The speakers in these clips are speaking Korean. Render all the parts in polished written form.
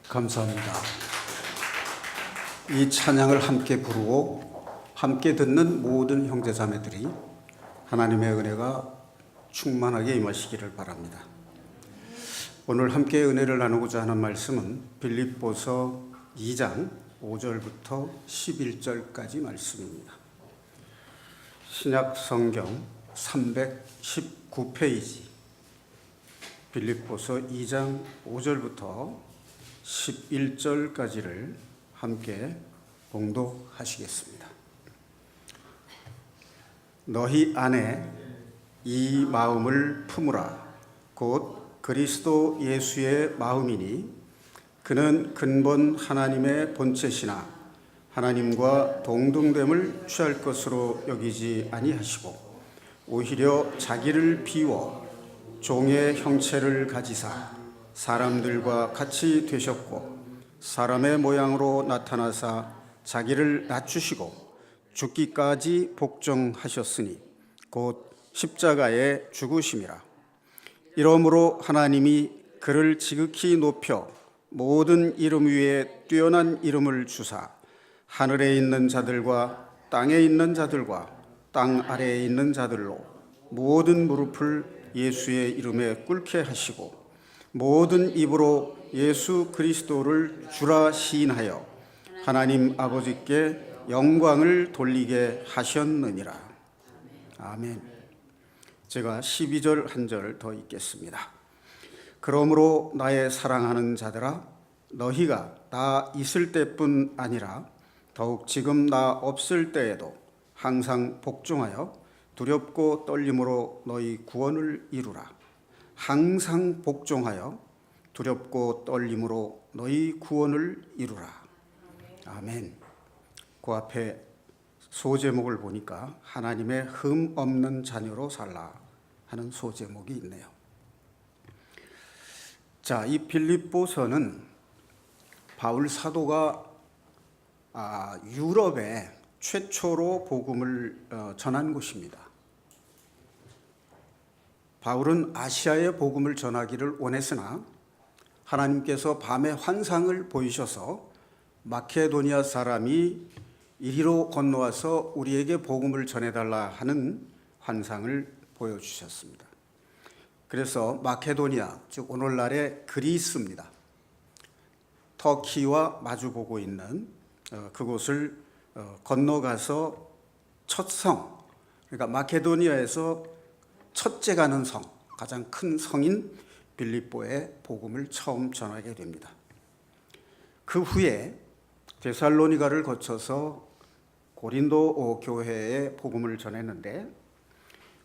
감사합니다. 이 찬양을 함께 부르고 함께 듣는 모든 형제자매들이 하나님의 은혜가 충만하게 임하시기를 바랍니다. 오늘 함께 은혜를 나누고자 하는 말씀은 빌립보서 2장 5절부터 11절까지 말씀입니다. 신약 성경 319페이지 빌립보서 2장 5절부터 11절까지를 함께 봉독하시겠습니다. 너희 안에 이 마음을 품으라. 곧 그리스도 예수의 마음이니 그는 근본 하나님의 본체시나 하나님과 동등됨을 취할 것으로 여기지 아니하시고 오히려 자기를 비워 종의 형체를 가지사 사람들과 같이 되셨고 사람의 모양으로 나타나사 자기를 낮추시고 죽기까지 복종하셨으니 곧 십자가에 죽으심이라. 이러므로 하나님이 그를 지극히 높여 모든 이름 위에 뛰어난 이름을 주사 하늘에 있는 자들과 땅에 있는 자들과 땅 아래에 있는 자들로 모든 무릎을 예수의 이름에 꿇게 하시고 모든 입으로 예수 그리스도를 주라 시인하여 하나님 아버지께 영광을 돌리게 하셨느니라. 아멘. 제가 12절 한 절 더 읽겠습니다. 그러므로 나의 사랑하는 자들아 너희가 나 있을 때뿐 아니라 더욱 지금 나 없을 때에도 항상 복종하여 두렵고 떨림으로 너희 구원을 이루라. 항상 복종하여 두렵고 떨림으로 너희 구원을 이루라. 아멘. 그 앞에 소제목을 보니까 하나님의 흠 없는 자녀로 살라 하는 소제목이 있네요. 자, 이 빌립보서는 바울 사도가 유럽에 최초로 복음을 전한 곳입니다. 바울은 아시아에 복음을 전하기를 원했으나 하나님께서 밤에 환상을 보이셔서 마케도니아 사람이 이리로 건너와서 우리에게 복음을 전해달라 하는 환상을 보여주셨습니다. 그래서 마케도니아, 즉 오늘날의 그리스입니다. 터키와 마주보고 있는 그곳을 건너가서 첫 성, 그러니까 마케도니아에서 첫째 가는 성, 가장 큰 성인 빌립보에 복음을 처음 전하게 됩니다. 그 후에 데살로니가를 거쳐서 고린도 교회에 복음을 전했는데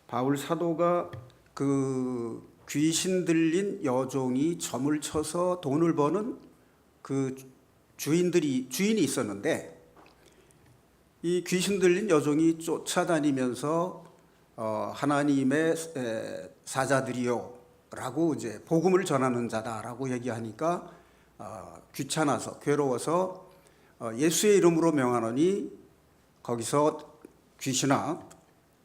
바울 사도가 그 귀신 들린 여종이 점을 쳐서 돈을 버는 그 주인이 있었는데 이 귀신 들린 여종이 쫓아다니면서 하나님의 사자들이요 라고 이제 복음을 전하는 자다라고 얘기하니까 귀찮아서 괴로워서 예수의 이름으로 명하노니 거기서 귀신아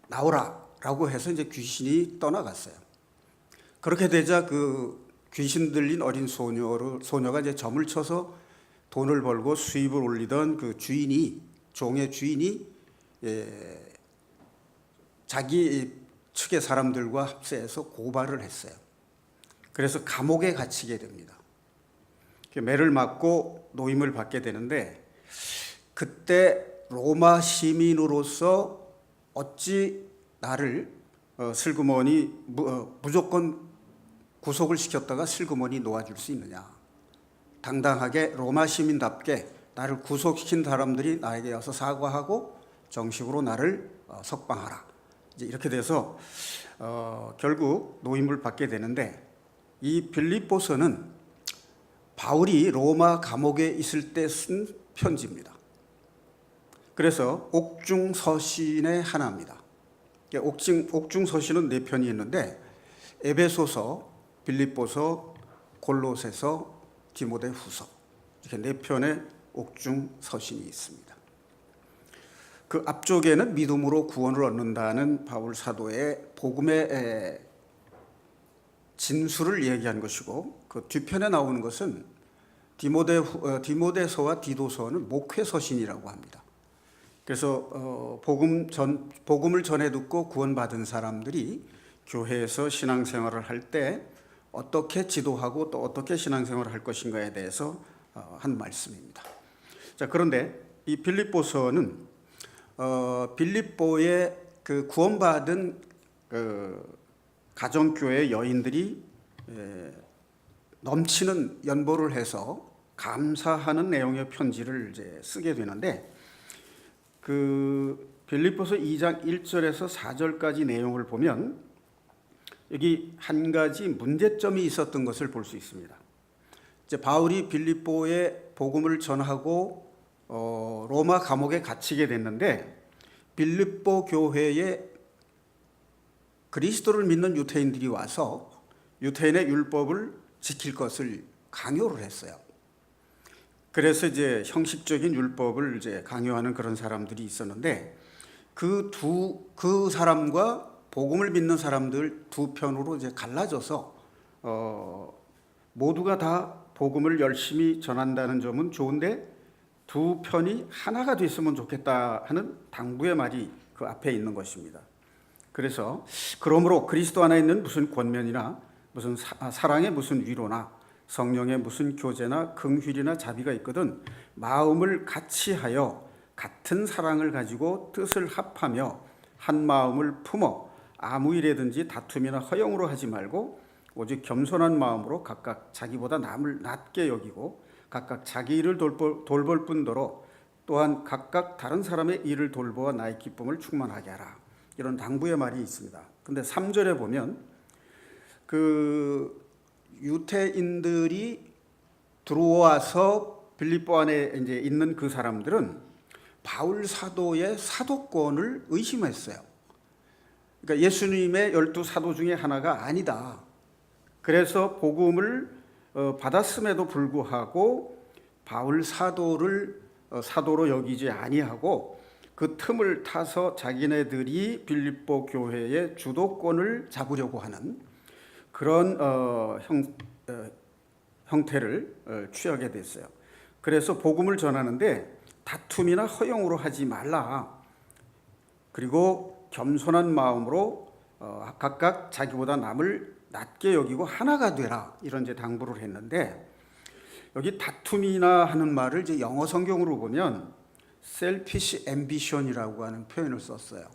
나오라 라고 해서 이제 귀신이 떠나갔어요. 그렇게 되자 그 귀신 들린 어린 소녀가 이제 점을 쳐서 돈을 벌고 수입을 올리던 그 종의 주인이 자기 측의 사람들과 합세해서 고발을 했어요. 그래서 감옥에 갇히게 됩니다. 매를 맞고 노임을 받게 되는데 그때 로마 시민으로서 어찌 나를 슬그머니 무조건 구속을 시켰다가 슬그머니 놓아줄 수 있느냐. 당당하게 로마 시민답게 나를 구속시킨 사람들이 나에게 와서 사과하고 정식으로 나를 석방하라. 이렇게 돼서 결국 노임을 받게 되는데 이 빌립보서는 바울이 로마 감옥에 있을 때 쓴 편지입니다. 그래서 옥중서신의 하나입니다. 옥중서신은 4편이 있는데 에베소서, 빌립보서, 골로새서, 디모데후서 이렇게 4편의 옥중서신이 있습니다. 그 앞쪽에는 믿음으로 구원을 얻는다는 바울 사도의 복음의 진수를 얘기한 것이고 그 뒤편에 나오는 것은 디모데서와 디도서는 목회서신이라고 합니다. 그래서 복음을 전해 듣고 구원받은 사람들이 교회에서 신앙생활을 할 때 어떻게 지도하고 또 어떻게 신앙생활을 할 것인가에 대해서 한 말씀입니다. 자, 그런데 이 빌립보서는 빌립보의 그 구원받은 가정교회 여인들이 넘치는 연보를 해서 감사하는 내용의 편지를 이제 쓰게 되는데, 그 빌립보서 2장 1절에서 4절까지 내용을 보면 여기 한 가지 문제점이 있었던 것을 볼 수 있습니다. 이제 바울이 빌립보에 복음을 전하고 로마 감옥에 갇히게 됐는데, 빌립보 교회에 그리스도를 믿는 유대인들이 와서 유대인의 율법을 지킬 것을 강요를 했어요. 그래서 이제 형식적인 율법을 이제 강요하는 그런 사람들이 있었는데, 그 사람과 복음을 믿는 사람들 두 편으로 이제 갈라져서 모두가 다 복음을 열심히 전한다는 점은 좋은데 두 편이 하나가 됐으면 좋겠다 하는 당부의 말이 그 앞에 있는 것입니다. 그래서 그러므로 그리스도 안에 있는 무슨 권면이나 무슨 사랑의 무슨 위로나 성령의 무슨 교제나 긍휼이나 자비가 있거든 마음을 같이 하여 같은 사랑을 가지고 뜻을 합하며 한 마음을 품어 아무 일에든지 다툼이나 허영으로 하지 말고 오직 겸손한 마음으로 각각 자기보다 남을 낮게 여기고 각각 자기 일을 돌볼 뿐더러 또한 각각 다른 사람의 일을 돌보아 나의 기쁨을 충만하게 하라. 이런 당부의 말이 있습니다. 근데 3절에 보면 그 유대인들이 들어와서 빌립보 안에 이제 있는 그 사람들은 바울 사도의 사도권을 의심했어요. 그러니까 예수님의 12사도 중에 하나가 아니다. 그래서 복음을 받았음에도 불구하고 바울 사도를 사도로 여기지 아니하고 그 틈을 타서 자기네들이 빌립보 교회의 주도권을 잡으려고 하는 그런 형태를 취하게 됐어요. 그래서 복음을 전하는데 다툼이나 허용으로 하지 말라. 그리고 겸손한 마음으로 각각 자기보다 남을 낮게 여기고 하나가 되라. 이런 이제 당부를 했는데, 여기 다툼이나 하는 말을 이제 영어 성경으로 보면 selfish ambition이라고 하는 표현을 썼어요.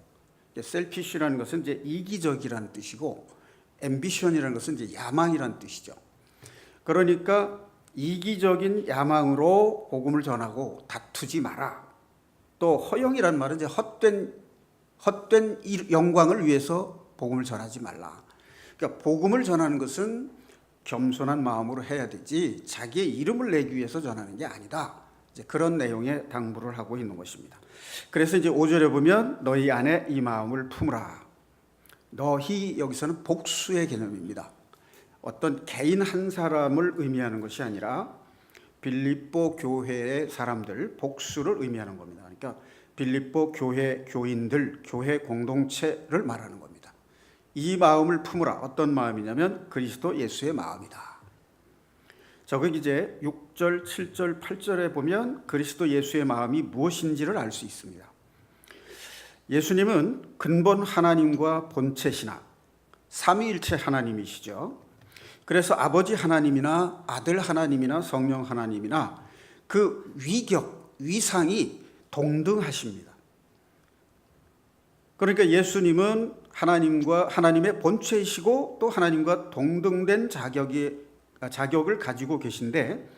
selfish라는 것은 이제 이기적이라는 뜻이고, ambition이라는 것은 이제 야망이라는 뜻이죠. 그러니까 이기적인 야망으로 복음을 전하고 다투지 마라. 또 허영이라는 말은 이제 헛된 영광을 위해서 복음을 전하지 말라. 그러니까 복음을 전하는 것은 겸손한 마음으로 해야 되지 자기의 이름을 내기 위해서 전하는 게 아니다. 이제 그런 내용의 당부를 하고 있는 것입니다. 그래서 이제 5절에 보면 너희 안에 이 마음을 품으라. 너희 여기서는 복수의 개념입니다. 어떤 개인 한 사람을 의미하는 것이 아니라 빌립보 교회의 사람들 복수를 의미하는 겁니다. 그러니까 빌립보 교회 교인들, 교회 공동체를 말하는 겁니다. 이 마음을 품으라. 어떤 마음이냐면 그리스도 예수의 마음이다. 저기 이제 6절, 7절, 8절에 보면 그리스도 예수의 마음이 무엇인지를 알 수 있습니다. 예수님은 근본 하나님과 본체시나 삼위일체 하나님이시죠. 그래서 아버지 하나님이나 아들 하나님이나 성령 하나님이나 그 위격, 위상이 동등하십니다. 그러니까 예수님은 하나님의 본체이시고 또 하나님과 동등된 자격을 가지고 계신데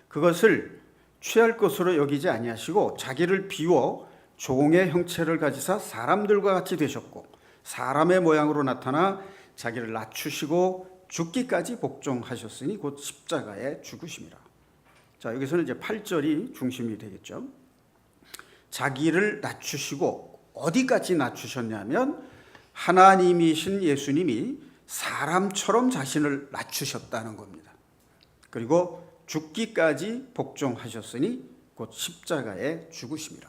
그것을 취할 것으로 여기지 아니하시고 자기를 비워 종의 형체를 가지사 사람들과 같이 되셨고 사람의 모양으로 나타나 자기를 낮추시고 죽기까지 복종하셨으니 곧 십자가에 죽으심이라. 자, 여기서는 이제 8절이 중심이 되겠죠. 자기를 낮추시고 어디까지 낮추셨냐면 하나님이신 예수님이 사람처럼 자신을 낮추셨다는 겁니다. 그리고 죽기까지 복종하셨으니 곧 십자가에 죽으심이라.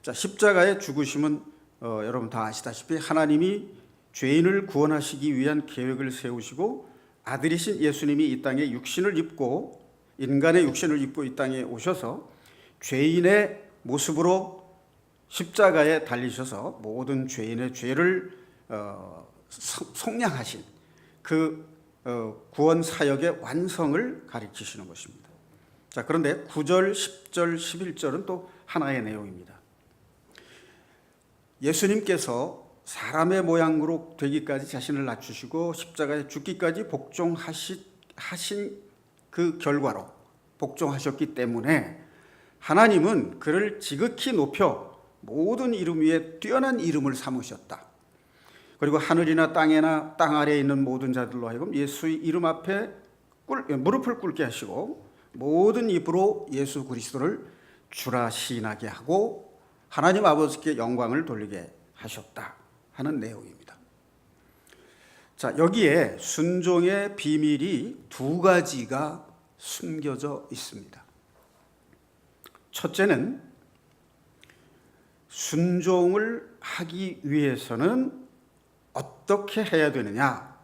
자, 십자가의 죽으심은 여러분 다 아시다시피 하나님이 죄인을 구원하시기 위한 계획을 세우시고 아들이신 예수님이 이 땅에 육신을 입고 인간의 육신을 입고 이 땅에 오셔서 죄인의 모습으로 십자가에 달리셔서 모든 죄인의 죄를 속량하신 그 구원 사역의 완성을 가르치시는 것입니다. 자, 그런데 9절, 10절, 11절은 또 하나의 내용입니다. 예수님께서 사람의 모양으로 되기까지 자신을 낮추시고 십자가에 죽기까지 복종하신 그 결과로 복종하셨기 때문에 하나님은 그를 지극히 높여 모든 이름 위에 뛰어난 이름을 삼으셨다. 그리고 하늘이나 땅에나 땅 아래에 있는 모든 자들로 하여금 예수의 이름 앞에 무릎을 꿇게 하시고 모든 입으로 예수 그리스도를 주라 시인하게 하고 하나님 아버지께 영광을 돌리게 하셨다 하는 내용입니다. 자, 여기에 순종의 비밀이 두 가지가 숨겨져 있습니다. 첫째는 순종을 하기 위해서는 어떻게 해야 되느냐?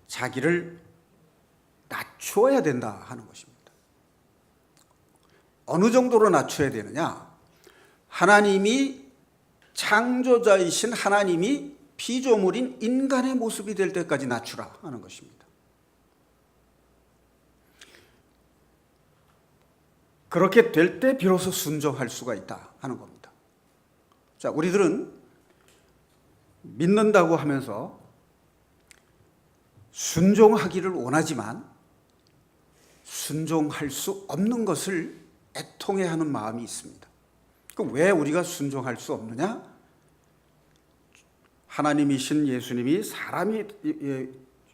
자기를 낮추어야 된다 하는 것입니다. 어느 정도로 낮춰야 되느냐? 하나님이 창조자이신 하나님이 피조물인 인간의 모습이 될 때까지 낮추라 하는 것입니다. 그렇게 될 때 비로소 순종할 수가 있다 하는 겁니다. 자, 우리들은 믿는다고 하면서 순종하기를 원하지만 순종할 수 없는 것을 애통해하는 마음이 있습니다. 그럼 왜 우리가 순종할 수 없느냐? 하나님이신 예수님이 사람이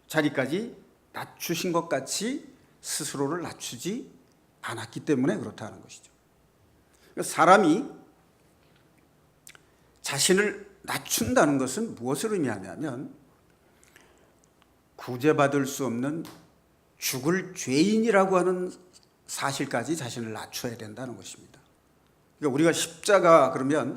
자리까지 낮추신 것 같이 스스로를 낮추지 않았기 때문에 그렇다는 것이죠. 사람이 자신을 낮춘다는 것은 무엇을 의미하냐면 구제받을 수 없는 죽을 죄인이라고 하는 사실까지 자신을 낮춰야 된다는 것입니다. 그러니까 우리가 십자가 그러면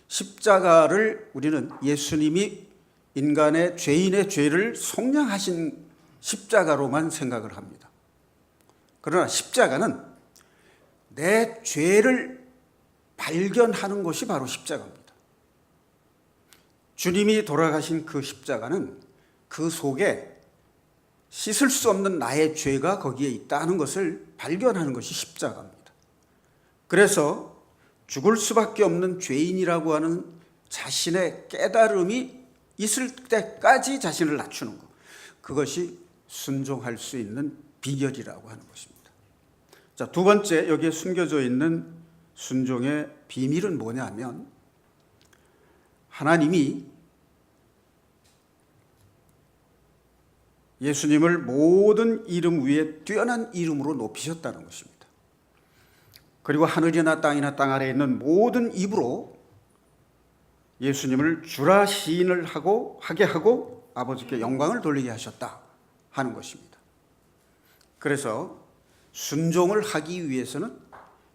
십자가를 우리는 예수님이 인간의 죄인의 죄를 속량하신 십자가로만 생각을 합니다. 그러나 십자가는 내 죄를 발견하는 것이 바로 십자가입니다. 주님이 돌아가신 그 십자가는 그 속에 씻을 수 없는 나의 죄가 거기에 있다는 것을 발견하는 것이 십자가입니다. 그래서 죽을 수밖에 없는 죄인이라고 하는 자신의 깨달음이 있을 때까지 자신을 낮추는 것, 그것이 순종할 수 있는 비결이라고 하는 것입니다. 자, 두 번째, 여기에 숨겨져 있는 순종의 비밀은 뭐냐면 하나님이 예수님을 모든 이름 위에 뛰어난 이름으로 높이셨다는 것입니다. 그리고 하늘이나 땅이나 땅 아래에 있는 모든 입으로 예수님을 주라 시인을 하게 하고 아버지께 영광을 돌리게 하셨다 하는 것입니다. 그래서 순종을 하기 위해서는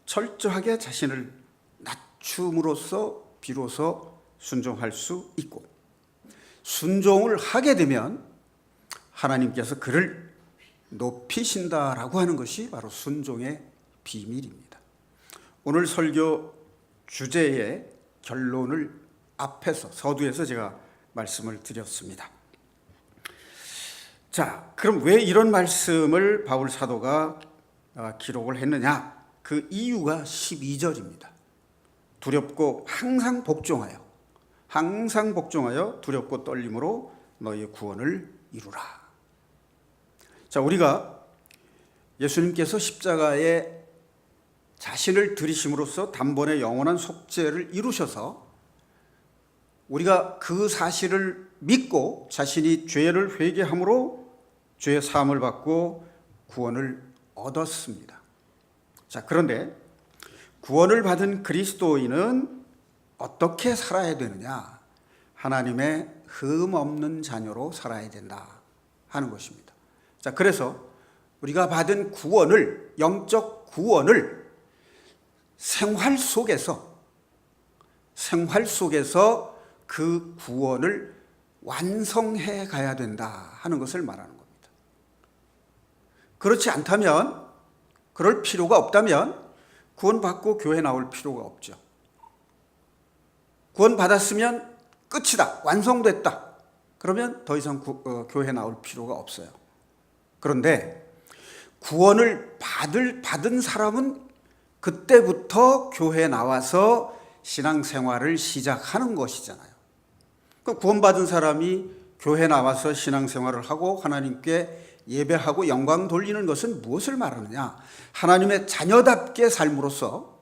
철저하게 자신을 낮춤으로써 비로소 순종할 수 있고, 순종을 하게 되면 하나님께서 그를 높이신다라고 하는 것이 바로 순종의 비밀입니다. 오늘 설교 주제의 결론을 앞에서 서두에서 제가 말씀을 드렸습니다. 자, 그럼 왜 이런 말씀을 바울 사도가 기록을 했느냐? 그 이유가 12절입니다. 두렵고 항상 복종하여 두렵고 떨림으로 너희의 구원을 이루라. 자, 우리가 예수님께서 십자가에 자신을 들이심으로써 단번에 영원한 속죄를 이루셔서 우리가 그 사실을 믿고 자신이 죄를 회개함으로 죄의 사함을 받고 구원을 얻었습니다. 자, 그런데 구원을 받은 그리스도인은 어떻게 살아야 되느냐? 하나님의 흠 없는 자녀로 살아야 된다 하는 것입니다. 자, 그래서 우리가 받은 구원을, 영적 구원을 생활 속에서 그 구원을 완성해 가야 된다 하는 것을 말하는 겁니다. 그렇지 않다면 그럴 필요가 없다면 구원받고 교회 나올 필요가 없죠. 구원받았으면 끝이다, 완성됐다. 그러면 더 이상 교회 나올 필요가 없어요. 그런데 구원을 받은 사람은 그때부터 교회에 나와서 신앙생활을 시작하는 것이잖아요. 그러니까 구원받은 사람이 교회 나와서 신앙생활을 하고 하나님께 예배하고 영광 돌리는 것은 무엇을 말하느냐? 하나님의 자녀답게 삶으로써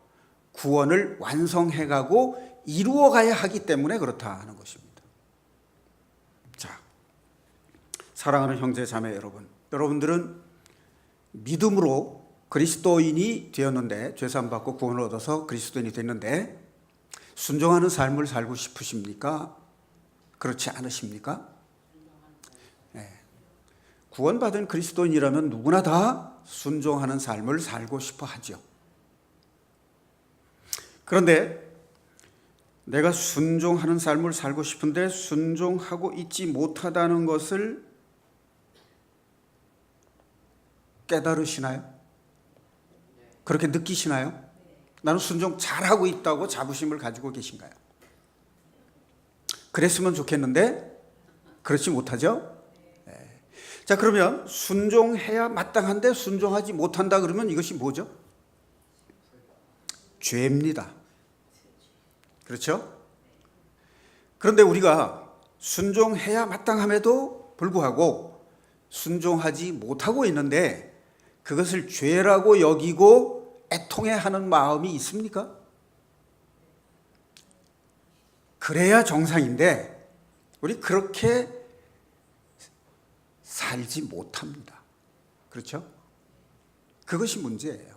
구원을 완성해가고 이루어가야 하기 때문에 그렇다 하는 것입니다. 자, 사랑하는 형제 자매 여러분, 여러분들은 믿음으로 그리스도인이 되었는데, 죄사함 받고 구원을 얻어서 그리스도인이 됐는데 순종하는 삶을 살고 싶으십니까? 그렇지 않으십니까? 네. 구원받은 그리스도인이라면 누구나 다 순종하는 삶을 살고 싶어 하죠. 그런데 내가 순종하는 삶을 살고 싶은데 순종하고 있지 못하다는 것을 깨달으시나요? 그렇게 느끼시나요? 나는 순종 잘하고 있다고 자부심을 가지고 계신가요? 그랬으면 좋겠는데 그렇지 못하죠? 네. 자, 그러면 순종해야 마땅한데 순종하지 못한다 그러면 이것이 뭐죠? 죄입니다. 그렇죠? 그런데 우리가 순종해야 마땅함에도 불구하고 순종하지 못하고 있는데 그것을 죄라고 여기고 애통해하는 마음이 있습니까? 그래야 정상인데 우리 그렇게 살지 못합니다. 그렇죠? 그것이 문제예요.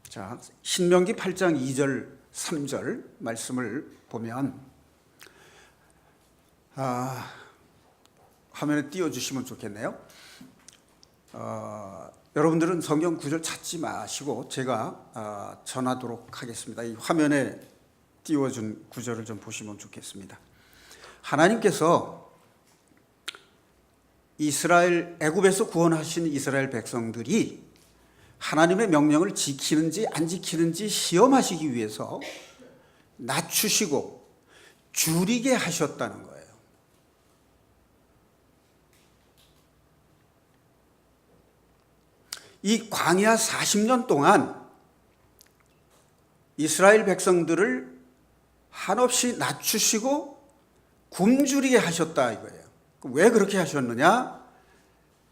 자, 신명기 8장 2절 3절 말씀을 보면 화면에 띄워주시면 좋겠네요. 여러분들은 성경 구절 찾지 마시고 제가 전하도록 하겠습니다. 이 화면에 띄워준 구절을 좀 보시면 좋겠습니다. 하나님께서 애굽에서 구원하신 이스라엘 백성들이 하나님의 명령을 지키는지 안 지키는지 시험하시기 위해서 낮추시고 줄이게 하셨다는 거예요. 이 광야 40년 동안 이스라엘 백성들을 한없이 낮추시고 굶주리게 하셨다 이거예요. 왜 그렇게 하셨느냐?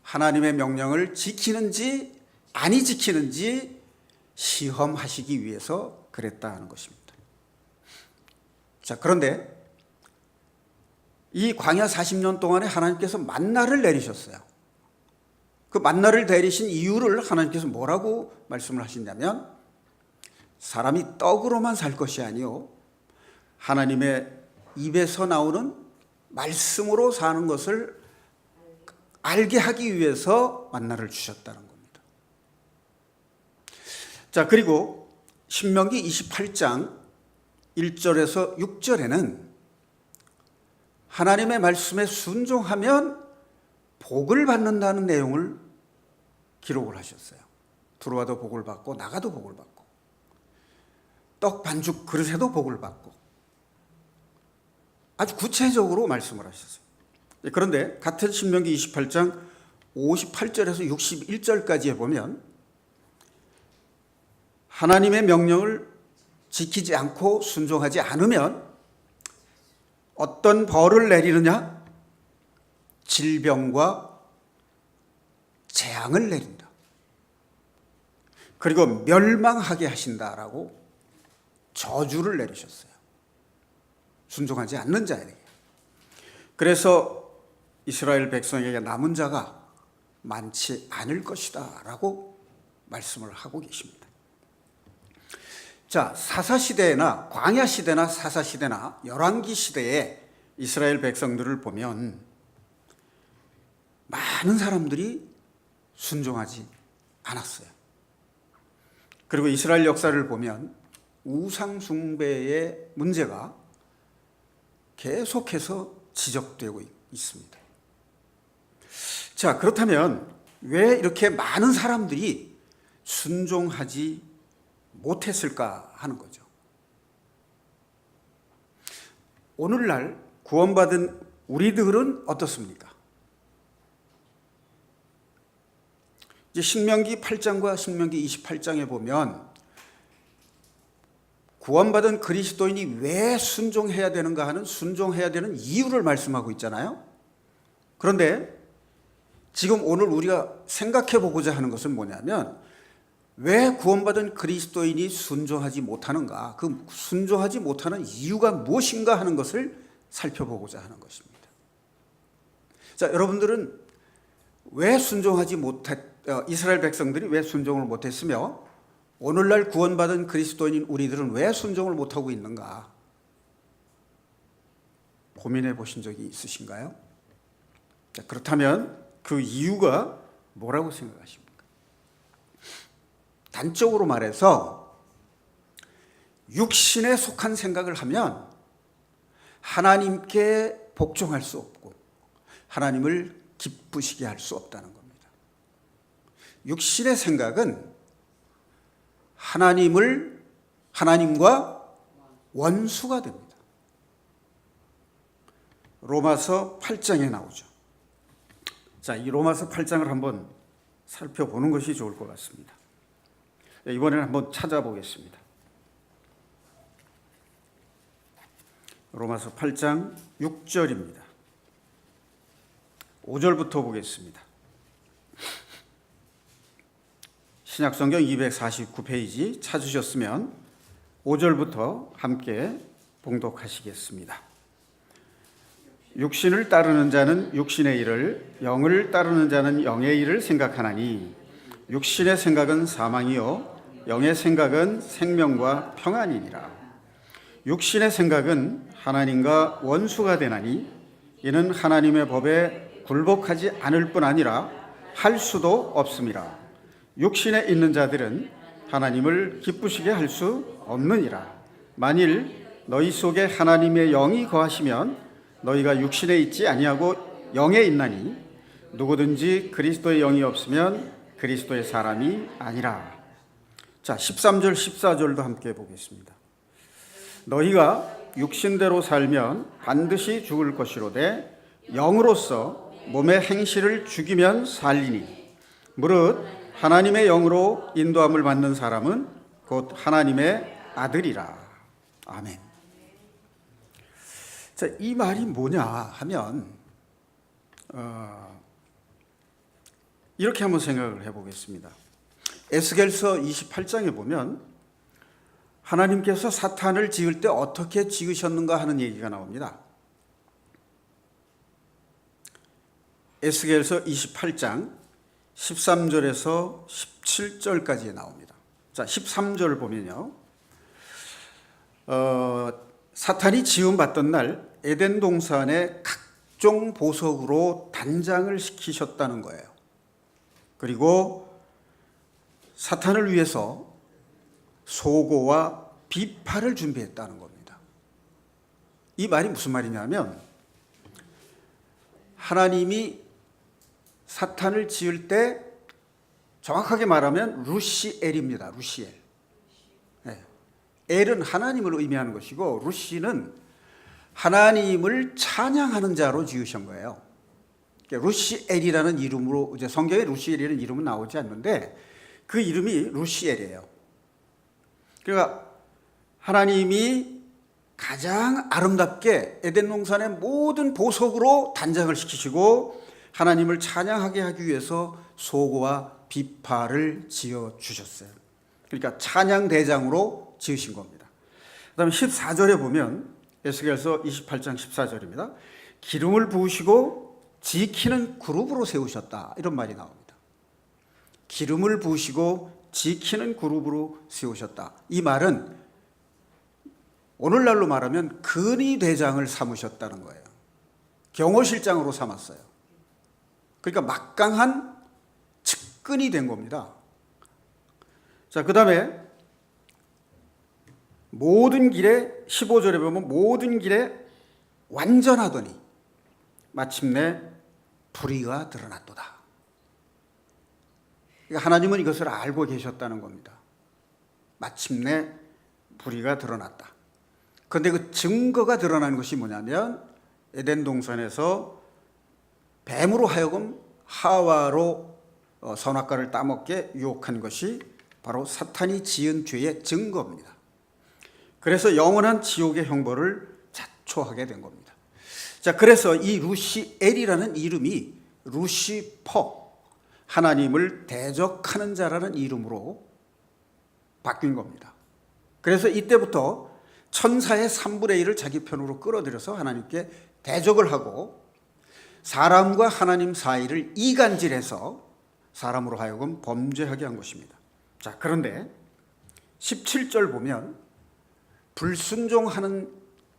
하나님의 명령을 지키는지 아니 지키는지 시험하시기 위해서 그랬다는 것입니다. 자, 그런데 이 광야 40년 동안에 하나님께서 만나를 내리셨어요. 그 만나를 내리신 이유를 하나님께서 뭐라고 말씀을 하시냐면 사람이 떡으로만 살 것이 아니요 하나님의 입에서 나오는 말씀으로 사는 것을 알게 하기 위해서 만나를 주셨다는 겁니다. 자, 그리고 신명기 28장 1절에서 6절에는 하나님의 말씀에 순종하면 복을 받는다는 내용을 기록을 하셨어요. 들어와도 복을 받고 나가도 복을 받고 떡 반죽 그릇에도 복을 받고 아주 구체적으로 말씀을 하셨어요. 그런데 같은 신명기 28장 58절에서 61절까지에 보면 하나님의 명령을 지키지 않고 순종하지 않으면 어떤 벌을 내리느냐? 질병과 재앙을 내린다. 그리고 멸망하게 하신다라고 저주를 내리셨어요. 순종하지 않는 자에게. 그래서 이스라엘 백성에게 남은 자가 많지 않을 것이다 라고 말씀을 하고 계십니다. 자, 사사시대나 광야시대나 사사시대나 열왕기시대에 이스라엘 백성들을 보면 많은 사람들이 순종하지 않았어요. 그리고 이스라엘 역사를 보면 우상 숭배의 문제가 계속해서 지적되고 있습니다. 자, 그렇다면 왜 이렇게 많은 사람들이 순종하지 못했을까 하는 거죠. 오늘날 구원받은 우리들은 어떻습니까? 이제 신명기 8장과 신명기 28장에 보면 구원받은 그리스도인이 왜 순종해야 되는가 하는 순종해야 되는 이유를 말씀하고 있잖아요. 그런데 지금 오늘 우리가 생각해 보고자 하는 것은 뭐냐면 왜 구원받은 그리스도인이 순종하지 못하는가, 그 순종하지 못하는 이유가 무엇인가 하는 것을 살펴보고자 하는 것입니다. 자, 여러분들은 왜 이스라엘 백성들이 왜 순종을 못했으며 오늘날 구원받은 그리스도인인 우리들은 왜 순종을 못하고 있는가 고민해 보신 적이 있으신가요? 자, 그렇다면 그 이유가 뭐라고 생각하십니까? 단적으로 말해서 육신에 속한 생각을 하면 하나님께 복종할 수 없고 하나님을 기쁘시게 할 수 없다는 겁니다. 육신의 생각은 하나님과 원수가 됩니다. 로마서 8장에 나오죠. 자, 이 로마서 8장을 한번 살펴보는 것이 좋을 것 같습니다. 이번에는 한번 찾아보겠습니다. 로마서 8장 6절입니다. 5절부터 보겠습니다. 신약성경 249페이지 찾으셨으면 5절부터 함께 봉독하시겠습니다. 육신을 따르는 자는 육신의 일을, 영을 따르는 자는 영의 일을 생각하나니 육신의 생각은 사망이요 영의 생각은 생명과 평안이니라. 육신의 생각은 하나님과 원수가 되나니 이는 하나님의 법에 굴복하지 않을 뿐 아니라 할 수도 없음이라. 육신에 있는 자들은 하나님을 기쁘시게 할 수 없느니라. 만일 너희 속에 하나님의 영이 거하시면 너희가 육신에 있지 아니하고 영에 있나니 누구든지 그리스도의 영이 없으면 그리스도의 사람이 아니라. 자, 13절 14절도 함께 보겠습니다. 너희가 육신대로 살면 반드시 죽을 것이로되 영으로서 몸의 행실을 죽이면 살리니 무릇 하나님의 영으로 인도함을 받는 사람은 곧 하나님의 아들이라. 아멘. 자, 이 말이 뭐냐 하면 이렇게 한번 생각을 해보겠습니다. 에스겔서 28장에 보면 하나님께서 사탄을 지을 때 어떻게 지으셨는가 하는 얘기가 나옵니다. 에스겔서 28장 13절에서 17절까지 나옵니다. 자, 13절 보면요. 사탄이 지음받던 날 에덴 동산에 각종 보석으로 단장을 시키셨다는 거예요. 그리고 사탄을 위해서 소고와 비파를 준비했다는 겁니다. 이 말이 무슨 말이냐면 하나님이 사탄을 지을 때 정확하게 말하면 루시엘입니다. 루시엘. 네. 엘은 하나님을 의미하는 것이고 루시는 하나님을 찬양하는 자로 지으신 거예요. 루시엘이라는 이름으로 이제 성경에 루시엘이라는 이름은 나오지 않는데 그 이름이 루시엘이에요. 그러니까 하나님이 가장 아름답게 에덴 동산의 모든 보석으로 단장을 시키시고 하나님을 찬양하게 하기 위해서 소고와 비파를 지어 주셨어요. 그러니까 찬양 대장으로 지으신 겁니다. 그다음에 14절에 보면 에스겔서 28장 14절입니다. 기름을 부으시고 지키는 그룹으로 세우셨다. 이런 말이 나옵니다. 기름을 부으시고 지키는 그룹으로 세우셨다. 이 말은 오늘날로 말하면 근위대장을 삼으셨다는 거예요. 경호실장으로 삼았어요. 그러니까 막강한 측근이 된 겁니다. 자, 그 다음에 모든 길에 15절에 보면 모든 길에 완전하더니 마침내 불의가 드러났도다. 그러니까 하나님은 이것을 알고 계셨다는 겁니다. 마침내 불의가 드러났다. 그런데 그 증거가 드러난 것이 뭐냐면 에덴 동산에서 뱀으로 하여금 하와로 선악과를 따먹게 유혹한 것이 바로 사탄이 지은 죄의 증거입니다. 그래서 영원한 지옥의 형벌을 자초하게 된 겁니다. 자, 그래서 이 루시엘이라는 이름이 루시퍼, 하나님을 대적하는 자라는 이름으로 바뀐 겁니다. 그래서 이때부터 천사의 3분의 1을 자기 편으로 끌어들여서 하나님께 대적을 하고 사람과 하나님 사이를 이간질해서 사람으로 하여금 범죄하게 한 것입니다. 자, 그런데 17절 보면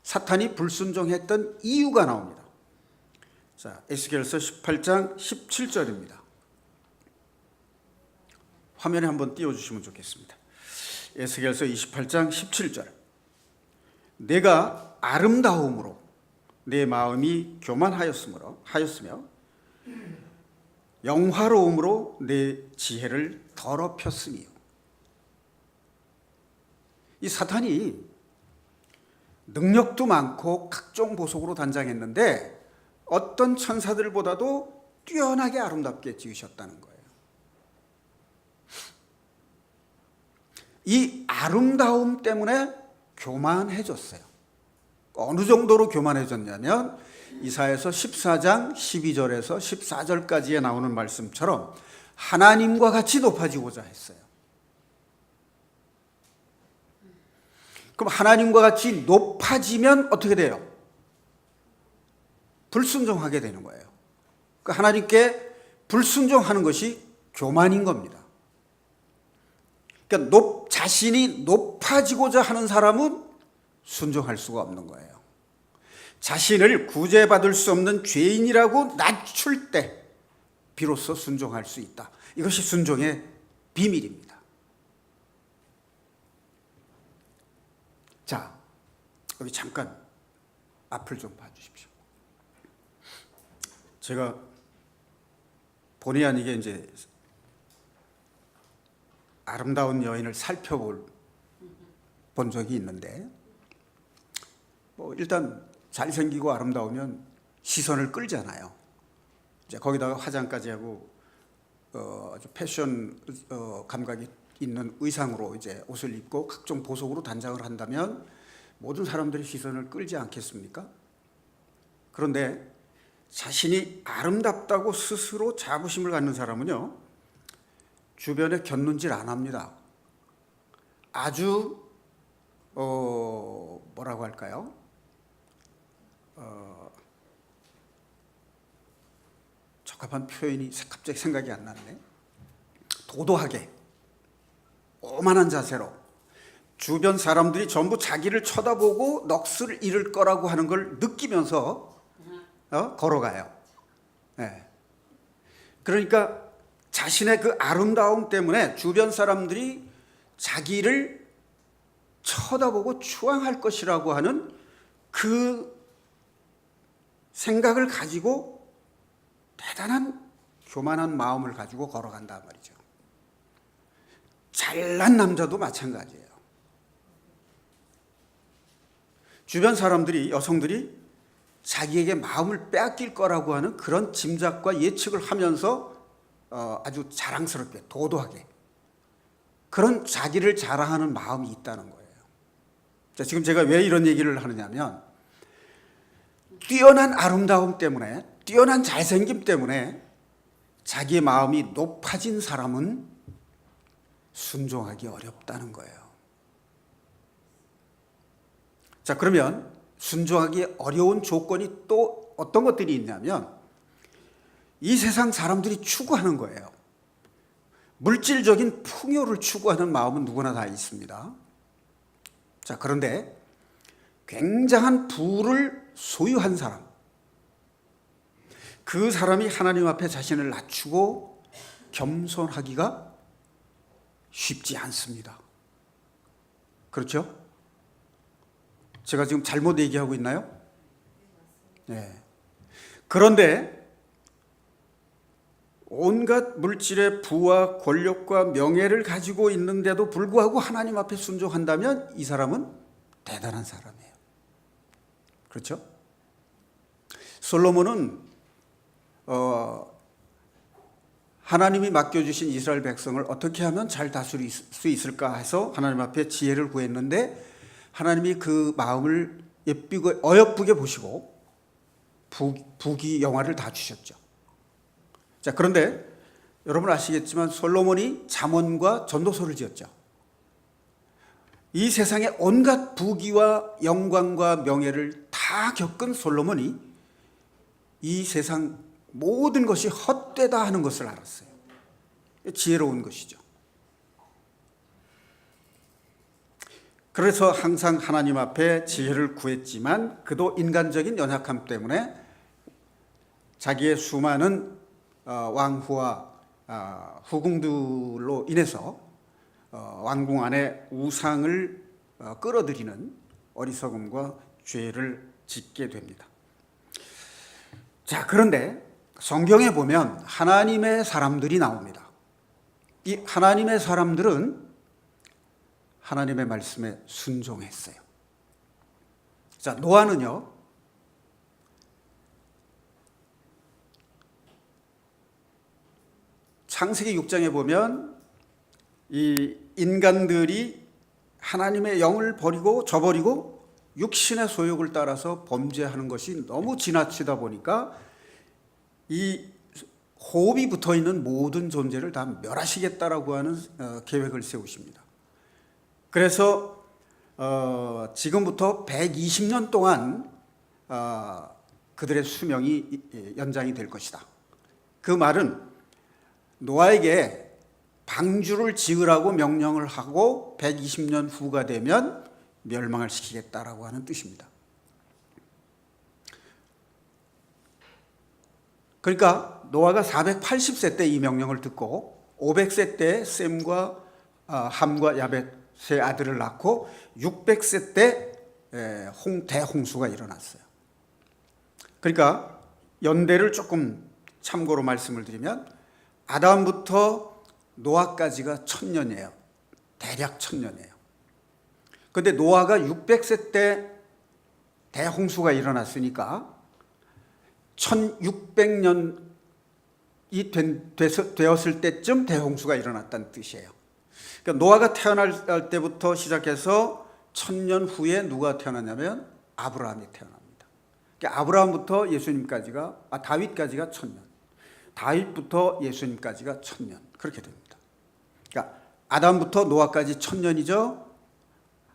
사탄이 불순종했던 이유가 나옵니다. 자, 에스겔서 18장 17절입니다. 화면에 한번 띄워주시면 좋겠습니다. 에스겔서 28장 17절. 내가 아름다움으로 내 마음이 교만하였으며 영화로움으로 내 지혜를 더럽혔으며. 이 사탄이 능력도 많고 각종 보석으로 단장했는데 어떤 천사들보다도 뛰어나게 아름답게 지으셨다는 거예요. 이 아름다움 때문에 교만해졌어요. 어느 정도로 교만해졌냐면 이사야서 14장 12절에서 14절까지에 나오는 말씀처럼 하나님과 같이 높아지고자 했어요. 그럼 하나님과 같이 높아지면 어떻게 돼요? 불순종하게 되는 거예요. 그러니까 하나님께 불순종하는 것이 교만인 겁니다. 그러니까 자신이 높아지고자 하는 사람은 순종할 수가 없는 거예요. 자신을 구제받을 수 없는 죄인이라고 낮출 때 비로소 순종할 수 있다. 이것이 순종의 비밀입니다. 자, 여기 잠깐 앞을 좀 봐주십시오. 제가 본의 아니게 이제 아름다운 여인을 살펴본 적이 있는데, 일단 잘생기고 아름다우면 시선을 끌잖아요. 이제 거기다가 화장까지 하고 아주 패션 감각이 있는 의상으로 이제 옷을 입고 각종 보석으로 단장을 한다면 모든 사람들의 시선을 끌지 않겠습니까? 그런데 자신이 아름답다고 스스로 자부심을 갖는 사람은요, 주변에 곁눈질 안 합니다. 아주 뭐라고 할까요? 적합한 표현이 갑자기 생각이 안 나네. 도도하게, 오만한 자세로 주변 사람들이 전부 자기를 쳐다보고 넋을 잃을 거라고 하는 걸 느끼면서 걸어가요. 네. 그러니까 자신의 그 아름다움 때문에 주변 사람들이 자기를 쳐다보고 추앙할 것이라고 하는 그 생각을 가지고 대단한 교만한 마음을 가지고 걸어간단 말이죠. 잘난 남자도 마찬가지예요. 주변 사람들이, 여성들이 자기에게 마음을 빼앗길 거라고 하는 그런 짐작과 예측을 하면서 아주 자랑스럽게, 도도하게 그런 자기를 자랑하는 마음이 있다는 거예요. 자, 지금 제가 왜 이런 얘기를 하느냐면, 뛰어난 아름다움 때문에, 뛰어난 잘생김 때문에 자기의 마음이 높아진 사람은 순종하기 어렵다는 거예요. 자, 그러면 순종하기 어려운 조건이 또 어떤 것들이 있냐면, 이 세상 사람들이 추구하는 거예요. 물질적인 풍요를 추구하는 마음은 누구나 다 있습니다. 자, 그런데 굉장한 부를 소유한 사람, 그 사람이 하나님 앞에 자신을 낮추고 겸손하기가 쉽지 않습니다. 그렇죠? 제가 지금 잘못 얘기하고 있나요? 네. 그런데 온갖 물질의 부와 권력과 명예를 가지고 있는데도 불구하고 하나님 앞에 순종한다면 이 사람은 대단한 사람이에요. 그렇죠? 솔로몬은 하나님이 맡겨주신 이스라엘 백성을 어떻게 하면 잘 다스릴 수 있을까 해서 하나님 앞에 지혜를 구했는데 하나님이 그 마음을 어여쁘게 보시고 부귀 영화를 다 주셨죠. 자, 그런데 여러분 아시겠지만 솔로몬이 잠언과 전도서를 지었죠. 이 세상의 온갖 부귀와 영광과 명예를 다 겪은 솔로몬이 이 세상 모든 것이 헛되다 하는 것을 알았어요. 지혜로운 것이죠. 그래서 항상 하나님 앞에 지혜를 구했지만 그도 인간적인 연약함 때문에 자기의 수많은 왕후와 후궁들로 인해서 왕궁 안에 우상을 끌어들이는 어리석음과 죄를 짓게 됩니다. 자, 그런데 성경에 보면 하나님의 사람들이 나옵니다. 이 하나님의 사람들은 하나님의 말씀에 순종했어요. 자, 노아는요, 창세기 6장에 보면 이 인간들이 하나님의 영을 버리고 저버리고 육신의 소욕을 따라서 범죄하는 것이 너무 지나치다 보니까 이 호흡이 붙어 있는 모든 존재를 다 멸하시겠다라고 하는 계획을 세우십니다. 그래서 지금부터 120년 동안 그들의 수명이 연장이 될 것이다. 그 말은 노아에게 방주를 지으라고 명령을 하고 120년 후가 되면 멸망을 시키겠다라고 하는 뜻입니다. 그러니까 노아가 480세 때 이 명령을 듣고 500세 때 셈과 함과 야벳의 아들을 낳고 600세 때 대홍수가 일어났어요. 그러니까 연대를 조금 참고로 말씀을 드리면 아담부터 노아까지가 1000년이에요. 대략 1000년이에요. 그런데 노아가 600세 때 대홍수가 일어났으니까 1600년이 되었을 때쯤 대홍수가 일어났다는 뜻이에요. 그러니까 노아가 태어날 때부터 시작해서 1000년 후에 누가 태어났냐면 아브라함이 태어납니다. 그러니까 아브라함부터 예수님까지가 다윗까지가 1000년, 다윗부터 예수님까지가 1000년, 그렇게 됩니다. 그러니까 아담부터 노아까지 1000년이죠.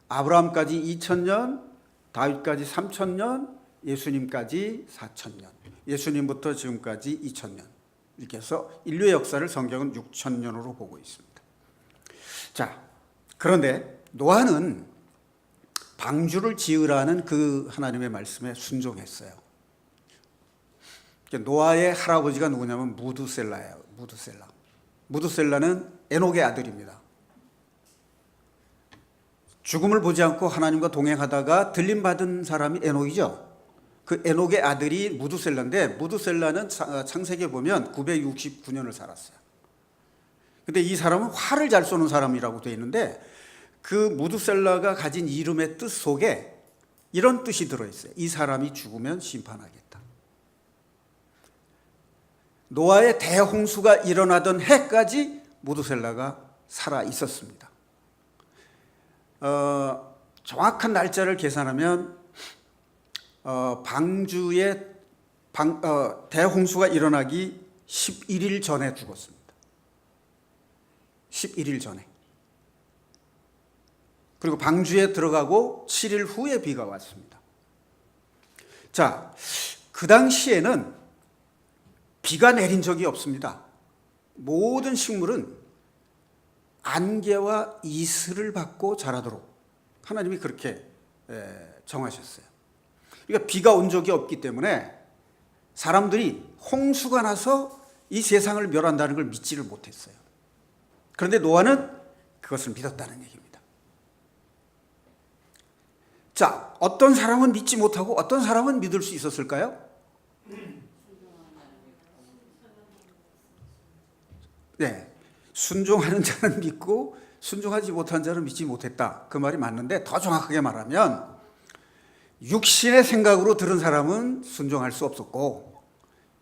아브라함까지 2000년, 다윗까지 3000년, 예수님까지 4000년, 예수님부터 지금까지 2000년, 이렇게 해서 인류의 역사를 성경은 6000년으로 보고 있습니다. 자, 그런데 노아는 방주를 지으라는 그 하나님의 말씀에 순종했어요. 노아의 할아버지가 누구냐면 무두셀라예요. 무두셀라는 에녹의 아들입니다. 죽음을 보지 않고 하나님과 동행하다가 들림받은 사람이 에녹이죠. 그 에녹의 아들이 무두셀라인데 무두셀라는 창세기에 보면 969년을 살았어요. 근데 이 사람은 활을 잘 쏘는 사람이라고 되어 있는데 그 무두셀라가 가진 이름의 뜻 속에 이런 뜻이 들어있어요. 이 사람이 죽으면 심판하겠다. 노아의 대홍수가 일어나던 해까지 무두셀라가 살아 있었습니다. 정확한 날짜를 계산하면 방주의 대홍수가 일어나기 11일 전에 죽었습니다. 11일 전에. 그리고 방주에 들어가고 7일 후에 비가 왔습니다. 자, 그 당시에는 비가 내린 적이 없습니다. 모든 식물은 안개와 이슬을 받고 자라도록 하나님이 그렇게 정하셨어요. 그러니까 비가 온 적이 없기 때문에 사람들이 홍수가 나서 이 세상을 멸한다는 걸 믿지를 못했어요. 그런데 노아는 그것을 믿었다는 얘기입니다. 자, 어떤 사람은 믿지 못하고 어떤 사람은 믿을 수 있었을까요? 네, 순종하는 자는 믿고 순종하지 못한 자는 믿지 못했다. 그 말이 맞는데 더 정확하게 말하면 육신의 생각으로 들은 사람은 순종할 수 없었고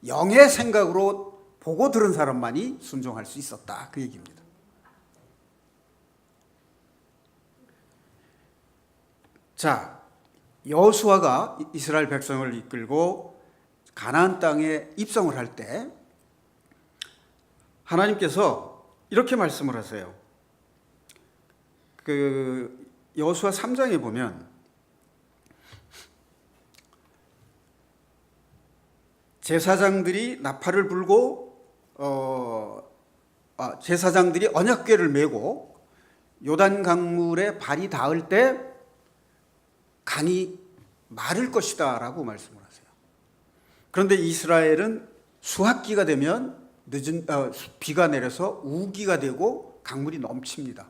영의 생각으로 보고 들은 사람만이 순종할 수 있었다. 그 얘기입니다. 자, 여호수아가 이스라엘 백성을 이끌고 가나안 땅에 입성을 할 때 하나님께서 이렇게 말씀을 하세요. 그 여호수아 3장에 보면 제사장들이 나팔을 불고 제사장들이 언약궤를 메고 요단 강물에 발이 닿을 때 강이 마를 것이다 라고 말씀을 하세요. 그런데 이스라엘은 수학기가 되면 비가 내려서 우기가 되고 강물이 넘칩니다.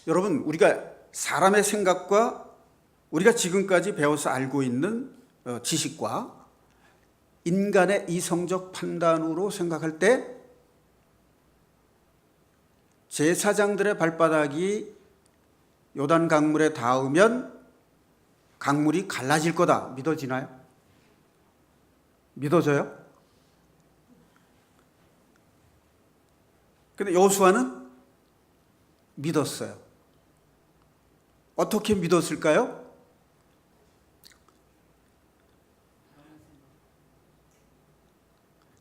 여러분, 우리가 사람의 생각과 우리가 지금까지 배워서 알고 있는 지식과 인간의 이성적 판단으로 생각할 때 제사장들의 발바닥이 요단 강물에 닿으면 강물이 갈라질 거다. 믿어지나요? 믿어져요? 근데 여호수아는 믿었어요. 어떻게 믿었을까요?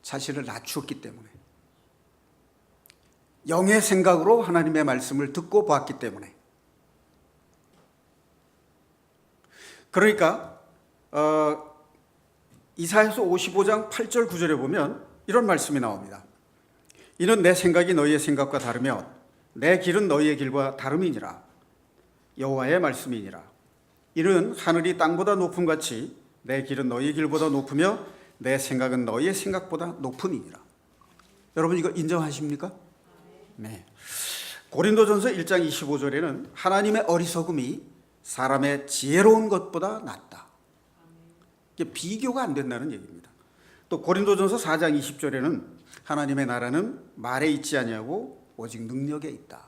자신을 낮추었기 때문에, 영의 생각으로 하나님의 말씀을 듣고 보았기 때문에. 그러니까 이사야서 55장 8절 9절에 보면 이런 말씀이 나옵니다. 이는 내 생각이 너희의 생각과 다르며 내 길은 너희의 길과 다름이니라. 여호와의 말씀이니라. 이는 하늘이 땅보다 높음 같이 내 길은 너희의 길보다 높으며 내 생각은 너희의 생각보다 높음이니라. 여러분 이거 인정하십니까? 네. 고린도전서 1장 25절에는 하나님의 어리석음이 사람의 지혜로운 것보다 낫다. 이게 비교가 안 된다는 얘기입니다. 또 고린도전서 4장 20절에는 하나님의 나라는 말에 있지 아니하고 오직 능력에 있다.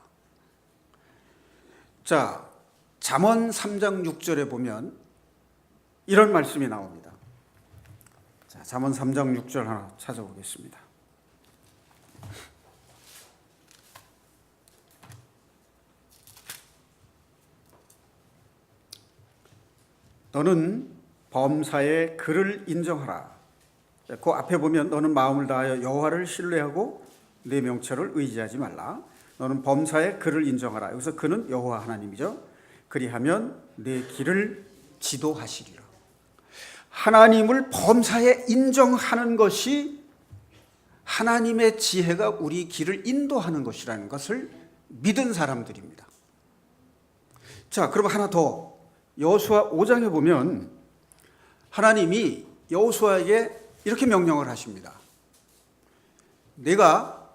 자, 잠언 3장 6절에 보면 이런 말씀이 나옵니다. 자, 잠언 3장 6절 하나 찾아보겠습니다. 너는 범사의 그를 인정하라. 그 앞에 보면 너는 마음을 다하여 여호와를 신뢰하고 내 명철을 의지하지 말라. 너는 범사의 그를 인정하라. 여기서 그는 여호와 하나님이죠. 그리하면 내 길을 지도하시리라. 하나님을 범사에 인정하는 것이 하나님의 지혜가 우리 길을 인도하는 것이라는 것을 믿은 사람들입니다. 자, 그럼 하나 더. 여호수아 5장에 보면 하나님이 여호수아에게 이렇게 명령을 하십니다. 내가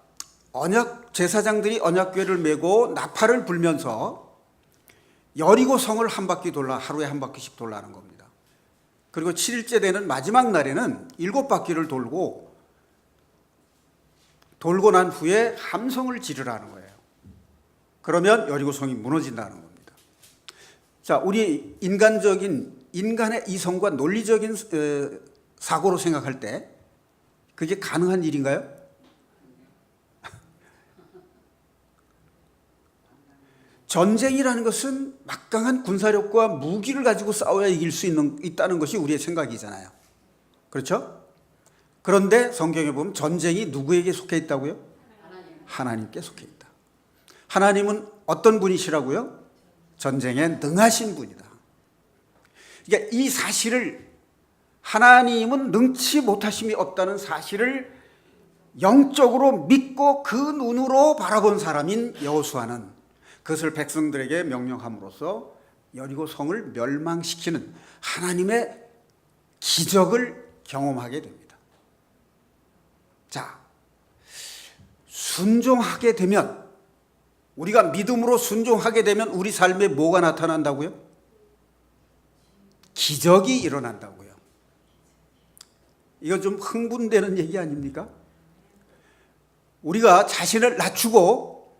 제사장들이 언약궤를 메고 나팔을 불면서 여리고 성을 한 바퀴 돌라, 하루에 한 바퀴씩 돌라는 겁니다. 그리고 7일째 되는 마지막 날에는 7바퀴를 돌고 난 후에 함성을 지르라는 거예요. 그러면 여리고 성이 무너진다는 겁니다. 자, 우리 인간의 이성과 논리적인 사고로 생각할 때 그게 가능한 일인가요? 전쟁이라는 것은 막강한 군사력과 무기를 가지고 싸워야 이길 수 있다는 것이 우리의 생각이잖아요. 그렇죠? 그런데 성경에 보면 전쟁이 누구에게 속해 있다고요? 하나님께 속해 있다. 하나님은 어떤 분이시라고요? 전쟁에 능하신 분이다. 그러니까 이 사실을, 하나님은 능치 못하심이 없다는 사실을 영적으로 믿고 그 눈으로 바라본 사람인 여호수아는 그것을 백성들에게 명령함으로써 여리고 성을 멸망시키는 하나님의 기적을 경험하게 됩니다. 자, 순종하게 되면, 우리가 믿음으로 순종하게 되면 우리 삶에 뭐가 나타난다고요? 기적이 일어난다고요. 이거 좀 흥분되는 얘기 아닙니까? 우리가 자신을 낮추고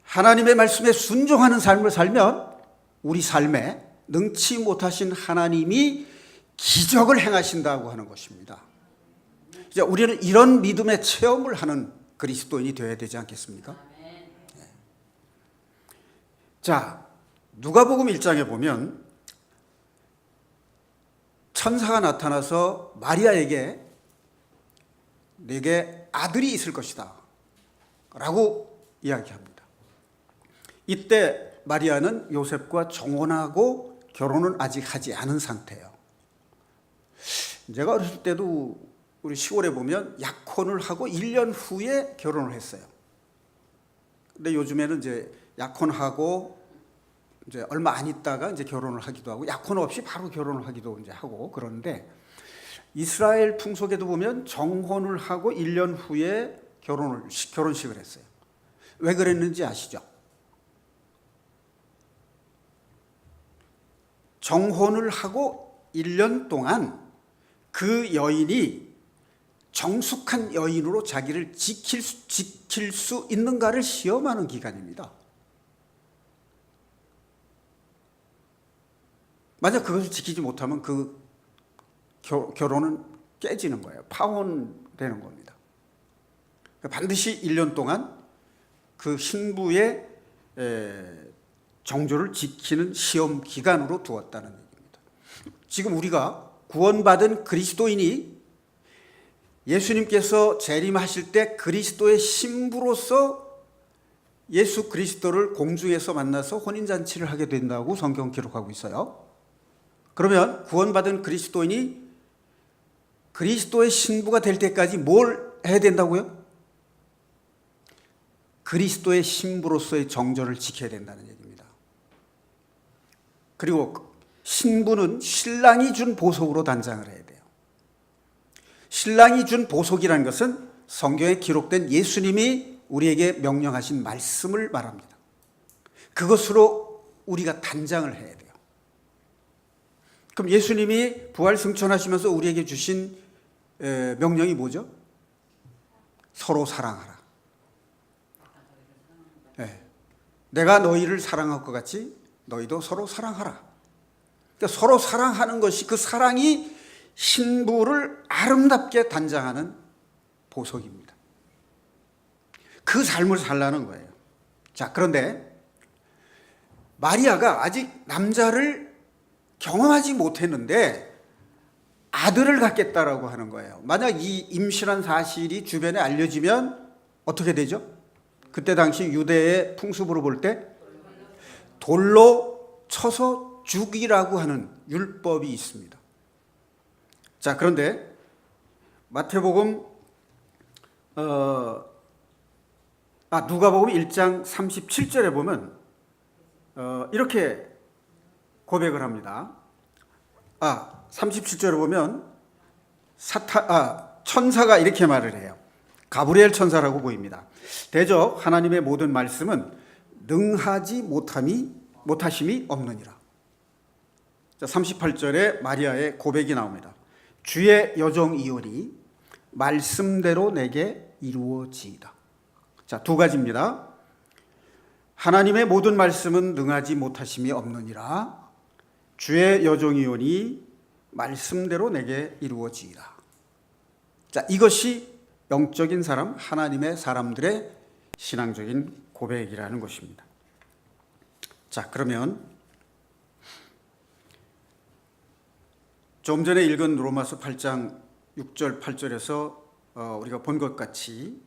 하나님의 말씀에 순종하는 삶을 살면 우리 삶에 능치 못하신 하나님이 기적을 행하신다고 하는 것입니다. 이제 우리는 이런 믿음의 체험을 하는 그리스도인이 되어야 되지 않겠습니까? 자, 누가복음 1장에 보면 천사가 나타나서 마리아에게 내게 아들이 있을 것이다 라고 이야기합니다. 이때 마리아는 요셉과 정혼하고 결혼은 아직 하지 않은 상태예요. 제가 어렸을 때도 우리 시골에 보면 약혼을 하고 1년 후에 결혼을 했어요. 근데 요즘에는 이제 약혼하고 이제 얼마 안 있다가 이제 결혼을 하기도 하고 약혼 없이 바로 결혼을 하기도 이제 하고 그러는데 이스라엘 풍속에도 보면 정혼을 하고 1년 후에 결혼식을 했어요. 왜 그랬는지 아시죠? 정혼을 하고 1년 동안 그 여인이 정숙한 여인으로 자기를 지킬 수 있는가를 시험하는 기간입니다. 만약 그것을 지키지 못하면 그 결혼은 깨지는 거예요. 파혼되는 겁니다. 반드시 1년 동안 그 신부의 정조를 지키는 시험 기간으로 두었다는 얘기입니다. 지금 우리가 구원받은 그리스도인이 예수님께서 재림하실 때 그리스도의 신부로서 예수 그리스도를 공중에서 만나서 혼인잔치를 하게 된다고 성경 기록하고 있어요. 그러면 구원받은 그리스도인이 그리스도의 신부가 될 때까지 뭘 해야 된다고요? 그리스도의 신부로서의 정절을 지켜야 된다는 얘기입니다. 그리고 신부는 신랑이 준 보석으로 단장을 해야 돼요. 신랑이 준 보석이라는 것은 성경에 기록된 예수님이 우리에게 명령하신 말씀을 말합니다. 그것으로 우리가 단장을 해야 돼요. 그럼 예수님이 부활 승천하시면서 우리에게 주신 명령이 뭐죠? 서로 사랑하라. 네. 내가 너희를 사랑할 것 같이 너희도 서로 사랑하라. 그러니까 서로 사랑하는 것이 그 사랑이 신부를 아름답게 단장하는 보석입니다. 그 삶을 살라는 거예요. 자, 그런데 마리아가 아직 남자를 경험하지 못했는데 아들을 갖겠다라고 하는 거예요. 만약 이 임신한 사실이 주변에 알려지면 어떻게 되죠? 그때 당시 유대의 풍습으로 볼 때 돌로 쳐서 죽이라고 하는 율법이 있습니다. 자, 그런데 마태복음 누가복음 1장 37절에 보면 이렇게 고백을 합니다. 37절에 보면 천사가 이렇게 말을 해요. 가브리엘 천사라고 보입니다. 대저 하나님의 모든 말씀은 능하지 못하심이 없느니라. 자, 38절에 마리아의 고백이 나옵니다. 주의 여종이오니 말씀대로 내게 이루어지이다. 자, 두 가지입니다. 하나님의 모든 말씀은 능하지 못하심이 없느니라. 주의 여종이오니 말씀대로 내게 이루어지이다. 자, 이것이 영적인 사람, 하나님의 사람들의 신앙적인 고백이라는 것입니다. 자, 그러면 좀 전에 읽은 로마서 8장 6절 8절에서 우리가 본 것 같이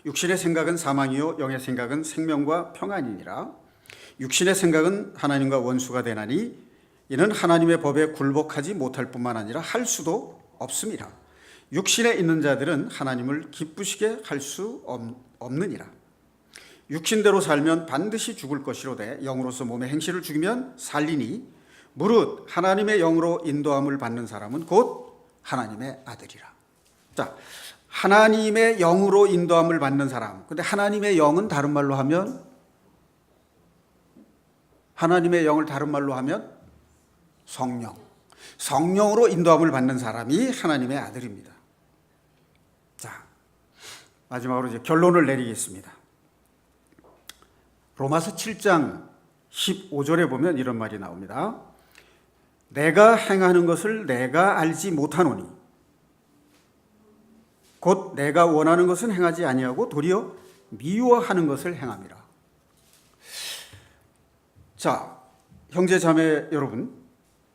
육신의 생각은 사망이요 영의 생각은 생명과 평안이니라. 육신의 생각은 하나님과 원수가 되나니 이는 하나님의 법에 굴복하지 못할 뿐만 아니라 할 수도 없음이라. 육신에 있는 자들은 하나님을 기쁘시게 할 수 없느니라. 육신대로 살면 반드시 죽을 것이로되 영으로서 몸의 행실을 죽이면 살리니 무릇 하나님의 영으로 인도함을 받는 사람은 곧 하나님의 아들이라. 자, 하나님의 영으로 인도함을 받는 사람. 근데 하나님의 영은 다른 말로 하면 하나님의 영을 다른 말로 하면 성령. 성령으로 인도함을 받는 사람이 하나님의 아들입니다. 자, 마지막으로 이제 결론을 내리겠습니다. 로마서 7장 15절에 보면 이런 말이 나옵니다. 내가 행하는 것을 내가 알지 못하노니 곧 내가 원하는 것은 행하지 아니하고 도리어 미워하는 것을 행함이라. 자, 형제 자매 여러분,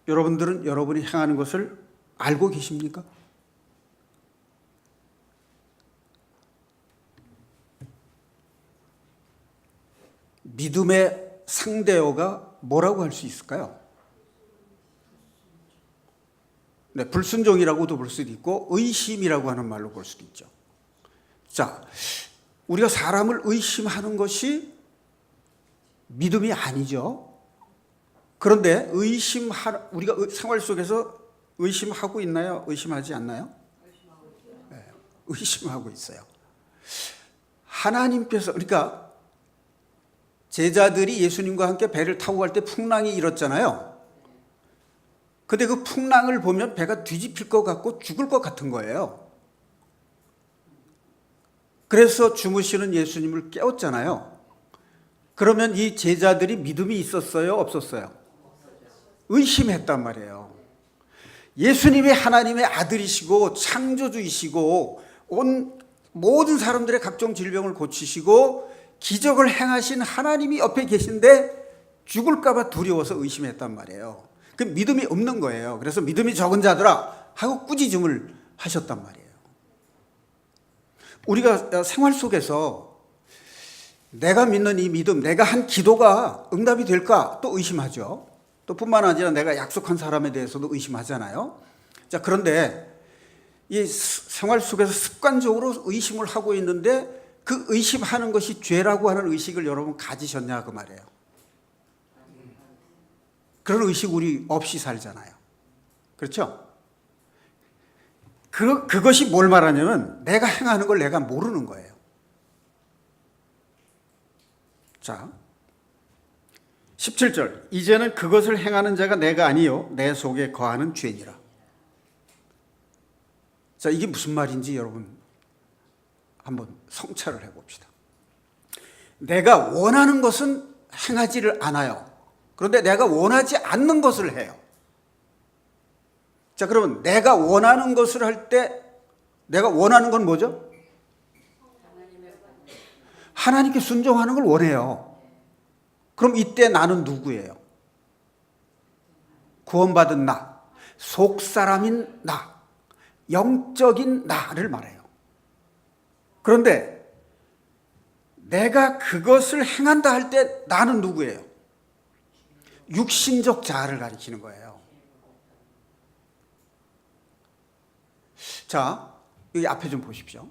여러분들은 여러분이 행하는 것을 알고 계십니까? 믿음의 상대어가 뭐라고 할 수 있을까요? 네, 불순종이라고도 볼 수도 있고 의심이라고 하는 말로 볼 수도 있죠. 자, 우리가 사람을 의심하는 것이 믿음이 아니죠. 그런데 우리가 생활 속에서 의심하고 있나요? 의심하지 않나요? 네, 의심하고 있어요. 하나님께서, 그러니까 제자들이 예수님과 함께 배를 타고 갈 때 풍랑이 일었잖아요. 근데 그 풍랑을 보면 배가 뒤집힐 것 같고 죽을 것 같은 거예요. 그래서 주무시는 예수님을 깨웠잖아요. 그러면 이 제자들이 믿음이 있었어요? 없었어요? 의심했단 말이에요. 예수님이 하나님의 아들이시고 창조주이시고 온 모든 사람들의 각종 질병을 고치시고 기적을 행하신 하나님이 옆에 계신데 죽을까 봐 두려워서 의심했단 말이에요. 그 믿음이 없는 거예요. 그래서 믿음이 적은 자들아 하고 꾸짖음을 하셨단 말이에요. 우리가 생활 속에서 내가 믿는 이 믿음, 내가 한 기도가 응답이 될까 또 의심하죠. 또 뿐만 아니라 내가 약속한 사람에 대해서도 의심하잖아요. 자, 그런데 이 생활 속에서 습관적으로 의심을 하고 있는데 그 의심하는 것이 죄라고 하는 의식을 여러분 가지셨냐 그 말이에요. 그런 의식 우리 없이 살잖아요. 그렇죠? 그것이 뭘 말하냐면 내가 행하는 걸 내가 모르는 거예요. 자, 17절. 이제는 그것을 행하는 자가 내가 아니요 내 속에 거하는 죄니라. 자, 이게 무슨 말인지 여러분 한번 성찰을 해봅시다. 내가 원하는 것은 행하지를 않아요. 그런데 내가 원하지 않는 것을 해요. 자, 그러면 내가 원하는 것을 할 때 내가 원하는 건 뭐죠? 하나님께 순종하는 걸 원해요. 그럼 이때 나는 누구예요? 구원받은 나, 속사람인 나, 영적인 나를 말해요. 그런데 내가 그것을 행한다 할 때 나는 누구예요? 육신적 자아를 가리키는 거예요. 자, 여기 앞에 좀 보십시오.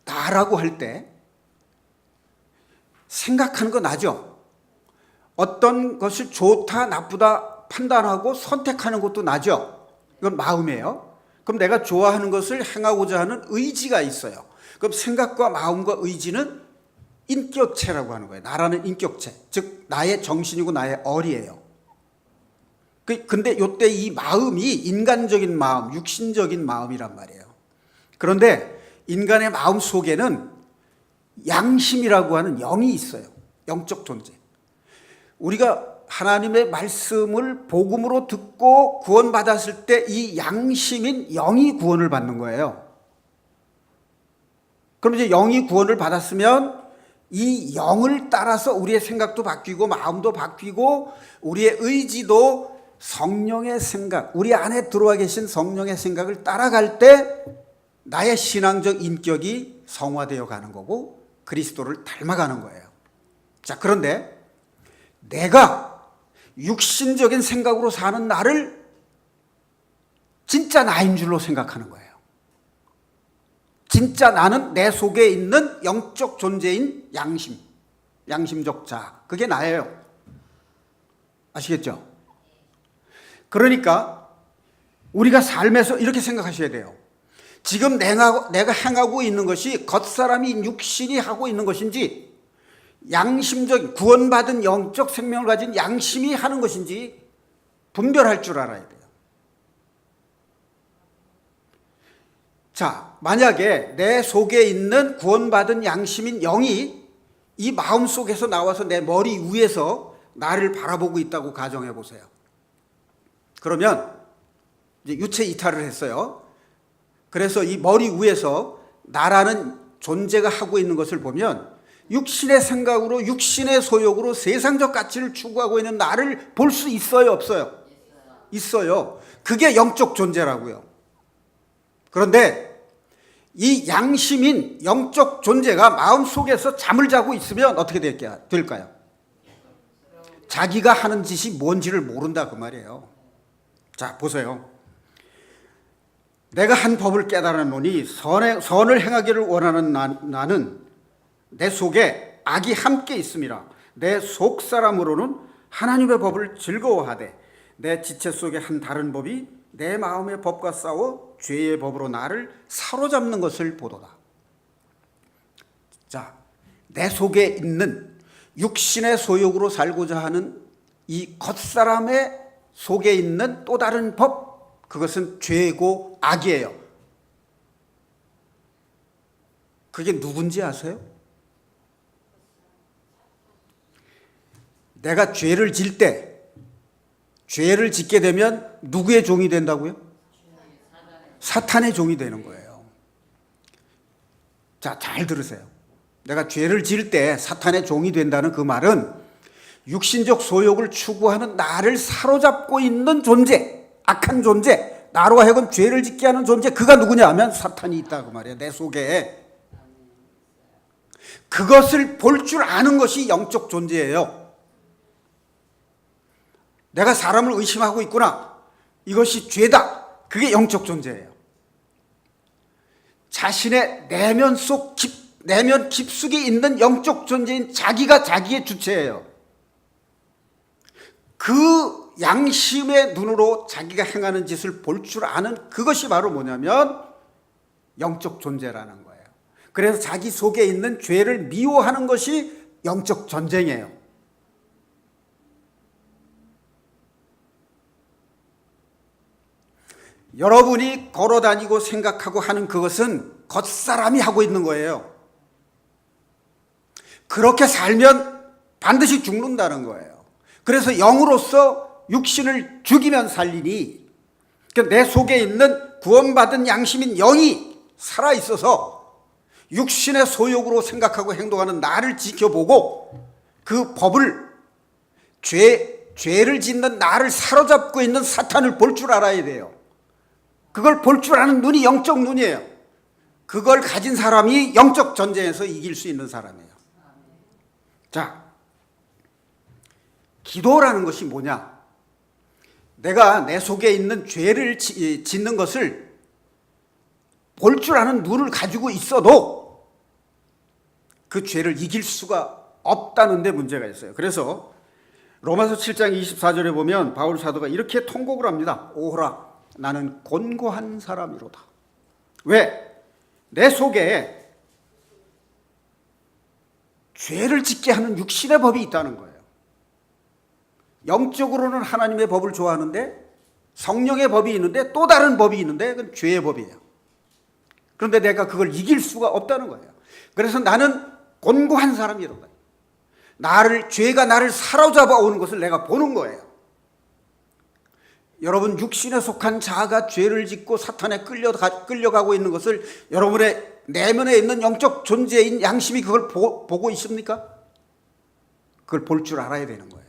나라고 할 때 생각하는 거 나죠? 어떤 것이 좋다 나쁘다 판단하고 선택하는 것도 나죠? 이건 마음이에요. 그럼 내가 좋아하는 것을 행하고자 하는 의지가 있어요. 그럼 생각과 마음과 의지는 인격체라고 하는 거예요. 나라는 인격체, 즉 나의 정신이고 나의 어리예요. 근데 이때 이 마음이 인간적인 마음, 육신적인 마음이란 말이에요. 그런데 인간의 마음 속에는 양심이라고 하는 영이 있어요. 영적 존재. 우리가 하나님의 말씀을 복음으로 듣고 구원받았을 때 이 양심인 영이 구원을 받는 거예요. 그럼 이제 영이 구원을 받았으면 이 영을 따라서 우리의 생각도 바뀌고 마음도 바뀌고 우리의 의지도 성령의 생각, 우리 안에 들어와 계신 성령의 생각을 따라갈 때 나의 신앙적 인격이 성화되어 가는 거고 그리스도를 닮아가는 거예요. 자, 그런데 내가 육신적인 생각으로 사는 나를 진짜 나인 줄로 생각하는 거예요. 진짜 나는 내 속에 있는 영적 존재인 양심, 양심적 자, 그게 나예요. 아시겠죠? 그러니까 우리가 삶에서 이렇게 생각하셔야 돼요. 지금 내가 행하고 있는 것이 겉사람인 육신이 하고 있는 것인지 양심적 구원받은 영적 생명을 가진 양심이 하는 것인지 분별할 줄 알아야 돼요. 자, 만약에 내 속에 있는 구원받은 양심인 영이 이 마음 속에서 나와서 내 머리 위에서 나를 바라보고 있다고 가정해 보세요. 그러면 이제 유체 이탈을 했어요. 그래서 이 머리 위에서 나라는 존재가 하고 있는 것을 보면 육신의 생각으로 육신의 소욕으로 세상적 가치를 추구하고 있는 나를 볼 수 있어요, 없어요? 있어요. 그게 영적 존재라고요. 그런데 이 양심인 영적 존재가 마음속에서 잠을 자고 있으면 어떻게 될까요? 자기가 하는 짓이 뭔지를 모른다 그 말이에요. 자, 보세요. 내가 한 법을 깨달았노니 선을 행하기를 원하는 나는 내 속에 악이 함께 있음이라. 내 속 사람으로는 하나님의 법을 즐거워하되 내 지체 속에 한 다른 법이 내 마음의 법과 싸워 죄의 법으로 나를 사로잡는 것을 보도다. 자, 내 속에 있는 육신의 소욕으로 살고자 하는 이 겉사람의 속에 있는 또 다른 법, 그것은 죄고 악이에요. 그게 누군지 아세요? 내가 죄를 질 때, 죄를 짓게 되면 누구의 종이 된다고요? 사탄의 종이 되는 거예요. 자, 잘 들으세요. 내가 죄를 지을 때 사탄의 종이 된다는 그 말은 육신적 소욕을 추구하는 나를 사로잡고 있는 존재, 악한 존재, 나로 하여금 죄를 짓게 하는 존재, 그가 누구냐 하면 사탄이 있다 그 말이에요. 내 속에. 그것을 볼 줄 아는 것이 영적 존재예요. 내가 사람을 의심하고 있구나, 이것이 죄다, 그게 영적 존재예요. 자신의 내면 깊숙이 있는 영적 존재인 자기가 자기의 주체예요. 그 양심의 눈으로 자기가 행하는 짓을 볼 줄 아는 그것이 바로 뭐냐면 영적 존재라는 거예요. 그래서 자기 속에 있는 죄를 미워하는 것이 영적 전쟁이에요. 여러분이 걸어다니고 생각하고 하는 그것은 겉사람이 하고 있는 거예요. 그렇게 살면 반드시 죽는다는 거예요. 그래서 영으로서 육신을 죽이면 살리니, 그러니까 내 속에 있는 구원받은 양심인 영이 살아있어서 육신의 소욕으로 생각하고 행동하는 나를 지켜보고 그 법을, 죄를 짓는 나를 사로잡고 있는 사탄을 볼 줄 알아야 돼요. 그걸 볼 줄 아는 눈이 영적 눈이에요. 그걸 가진 사람이 영적 전쟁에서 이길 수 있는 사람이에요. 자, 기도라는 것이 뭐냐? 내가 내 속에 있는 죄를 짓는 것을 볼 줄 아는 눈을 가지고 있어도 그 죄를 이길 수가 없다는 데 문제가 있어요. 그래서 로마서 7장 24절에 보면 바울 사도가 이렇게 통곡을 합니다. 오호라, 나는 곤고한 사람이로다. 왜? 내 속에 죄를 짓게 하는 육신의 법이 있다는 거예요. 영적으로는 하나님의 법을 좋아하는데 성령의 법이 있는데 또 다른 법이 있는데 그건 죄의 법이에요. 그런데 내가 그걸 이길 수가 없다는 거예요. 그래서 나는 곤고한 사람이로다. 죄가 나를 사로잡아 오는 것을 내가 보는 거예요. 여러분, 육신에 속한 자아가 죄를 짓고 사탄에 끌려가고 있는 것을 여러분의 내면에 있는 영적 존재인 양심이 그걸 보고 있습니까? 그걸 볼 줄 알아야 되는 거예요.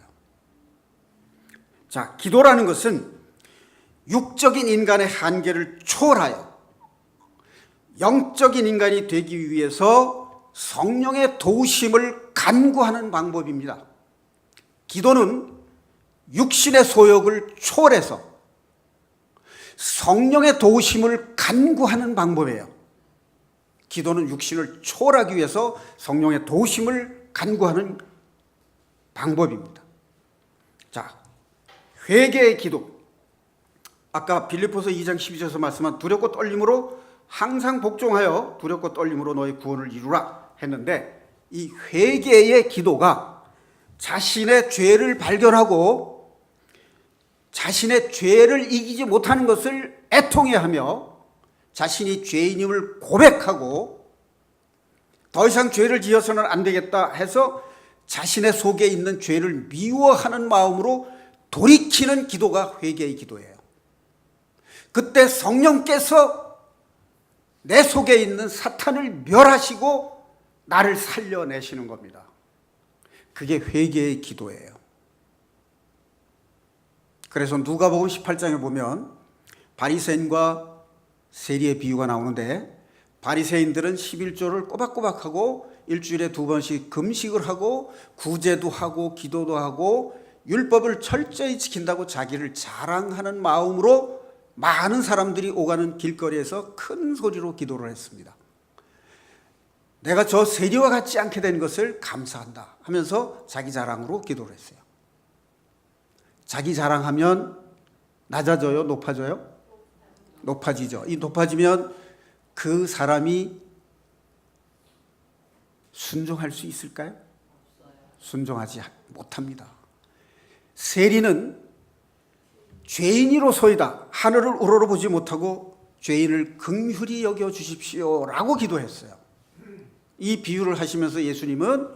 자, 기도라는 것은 육적인 인간의 한계를 초월하여 영적인 인간이 되기 위해서 성령의 도우심을 간구하는 방법입니다. 기도는 육신의 소욕을 초월해서 성령의 도우심을 간구하는 방법이에요. 기도는 육신을 초월하기 위해서 성령의 도우심을 간구하는 방법입니다. 자, 회개의 기도. 아까 빌립보서 2장 12절에서 말씀한 두렵고 떨림으로 항상 복종하여 두렵고 떨림으로 너의 구원을 이루라 했는데, 이 회개의 기도가 자신의 죄를 발견하고 자신의 죄를 이기지 못하는 것을 애통해하며 자신이 죄인임을 고백하고 더 이상 죄를 지어서는 안 되겠다 해서 자신의 속에 있는 죄를 미워하는 마음으로 돌이키는 기도가 회개의 기도예요. 그때 성령께서 내 속에 있는 사탄을 멸하시고 나를 살려내시는 겁니다. 그게 회개의 기도예요. 그래서 누가복음 18장에 보면 바리새인과 세리의 비유가 나오는데, 바리새인들은 11조를 꼬박꼬박하고 일주일에 2번씩 금식을 하고 구제도 하고 기도도 하고 율법을 철저히 지킨다고 자기를 자랑하는 마음으로 많은 사람들이 오가는 길거리에서 큰 소리로 기도를 했습니다. 내가 저 세리와 같지 않게 된 것을 감사한다 하면서 자기 자랑으로 기도를 했어요. 자기 자랑하면 낮아져요? 높아져요? 높아지죠. 이 높아지면 그 사람이 순종할 수 있을까요? 순종하지 못합니다. 세리는 죄인이로소이다, 하늘을 우러러보지 못하고 죄인을 긍휼히 여겨 주십시오라고 기도했어요. 이 비유를 하시면서 예수님은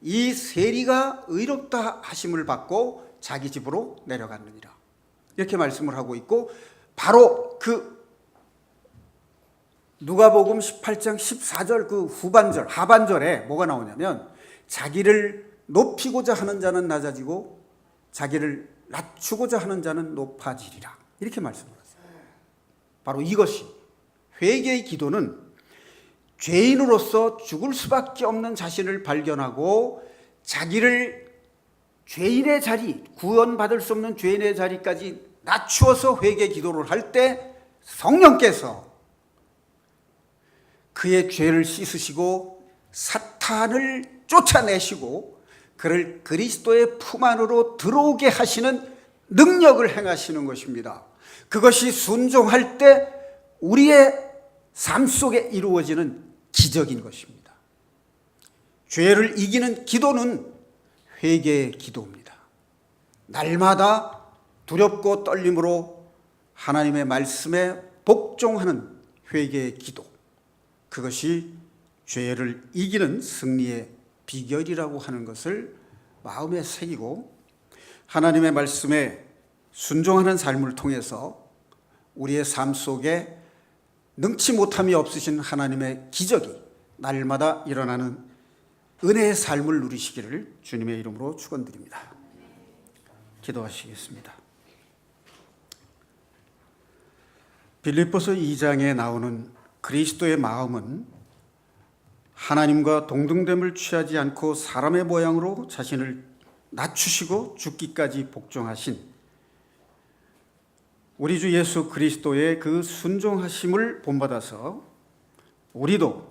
이 세리가 의롭다 하심을 받고 자기 집으로 내려갔느니라, 이렇게 말씀을 하고 있고, 바로 그 누가복음 18장 14절 그 후반절, 하반절에 뭐가 나오냐면, 자기를 높이고자 하는 자는 낮아지고 자기를 낮추고자 하는 자는 높아지리라, 이렇게 말씀을 하세요. 바로 이것이 회개의 기도는 죄인으로서 죽을 수밖에 없는 자신을 발견하고 자기를 죄인의 자리, 구원받을 수 없는 죄인의 자리까지 낮추어서 회개 기도를 할 때 성령께서 그의 죄를 씻으시고 사탄을 쫓아내시고 그를 그리스도의 품 안으로 들어오게 하시는 능력을 행하시는 것입니다. 그것이 순종할 때 우리의 삶 속에 이루어지는 기적인 것입니다. 죄를 이기는 기도는 회개의 기도입니다. 날마다 두렵고 떨림으로 하나님의 말씀에 복종하는 회개의 기도, 그것이 죄를 이기는 승리의 비결이라고 하는 것을 마음에 새기고 하나님의 말씀에 순종하는 삶을 통해서 우리의 삶 속에 능치 못함이 없으신 하나님의 기적이 날마다 일어나는 은혜의 삶을 누리시기를 주님의 이름으로 축원드립니다. 기도하시겠습니다. 빌립보서 2장에 나오는 그리스도의 마음은 하나님과 동등됨을 취하지 않고 사람의 모양으로 자신을 낮추시고 죽기까지 복종하신 우리 주 예수 그리스도의 그 순종하심을 본받아서 우리도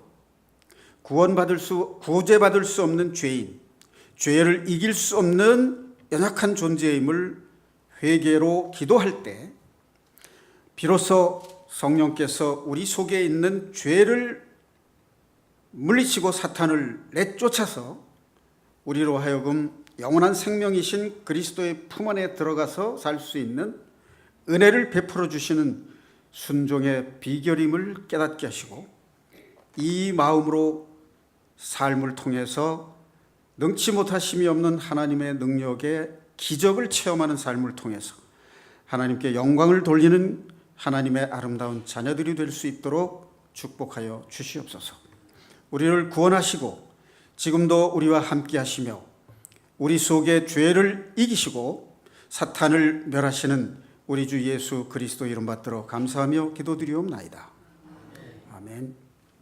구제받을 수 없는 죄인, 죄를 이길 수 없는 연약한 존재임을 회개로 기도할 때 비로소 성령께서 우리 속에 있는 죄를 물리치고 사탄을 내쫓아서 우리로 하여금 영원한 생명이신 그리스도의 품 안에 들어가서 살 수 있는 은혜를 베풀어 주시는 순종의 비결임을 깨닫게 하시고, 이 마음으로 삶을 통해서 능치 못하심이 없는 하나님의 능력의 기적을 체험하는 삶을 통해서 하나님께 영광을 돌리는 하나님의 아름다운 자녀들이 될 수 있도록 축복하여 주시옵소서. 우리를 구원하시고 지금도 우리와 함께 하시며 우리 속의 죄를 이기시고 사탄을 멸하시는 우리 주 예수 그리스도 이름 받들어 감사하며 기도드리옵나이다. 아멘.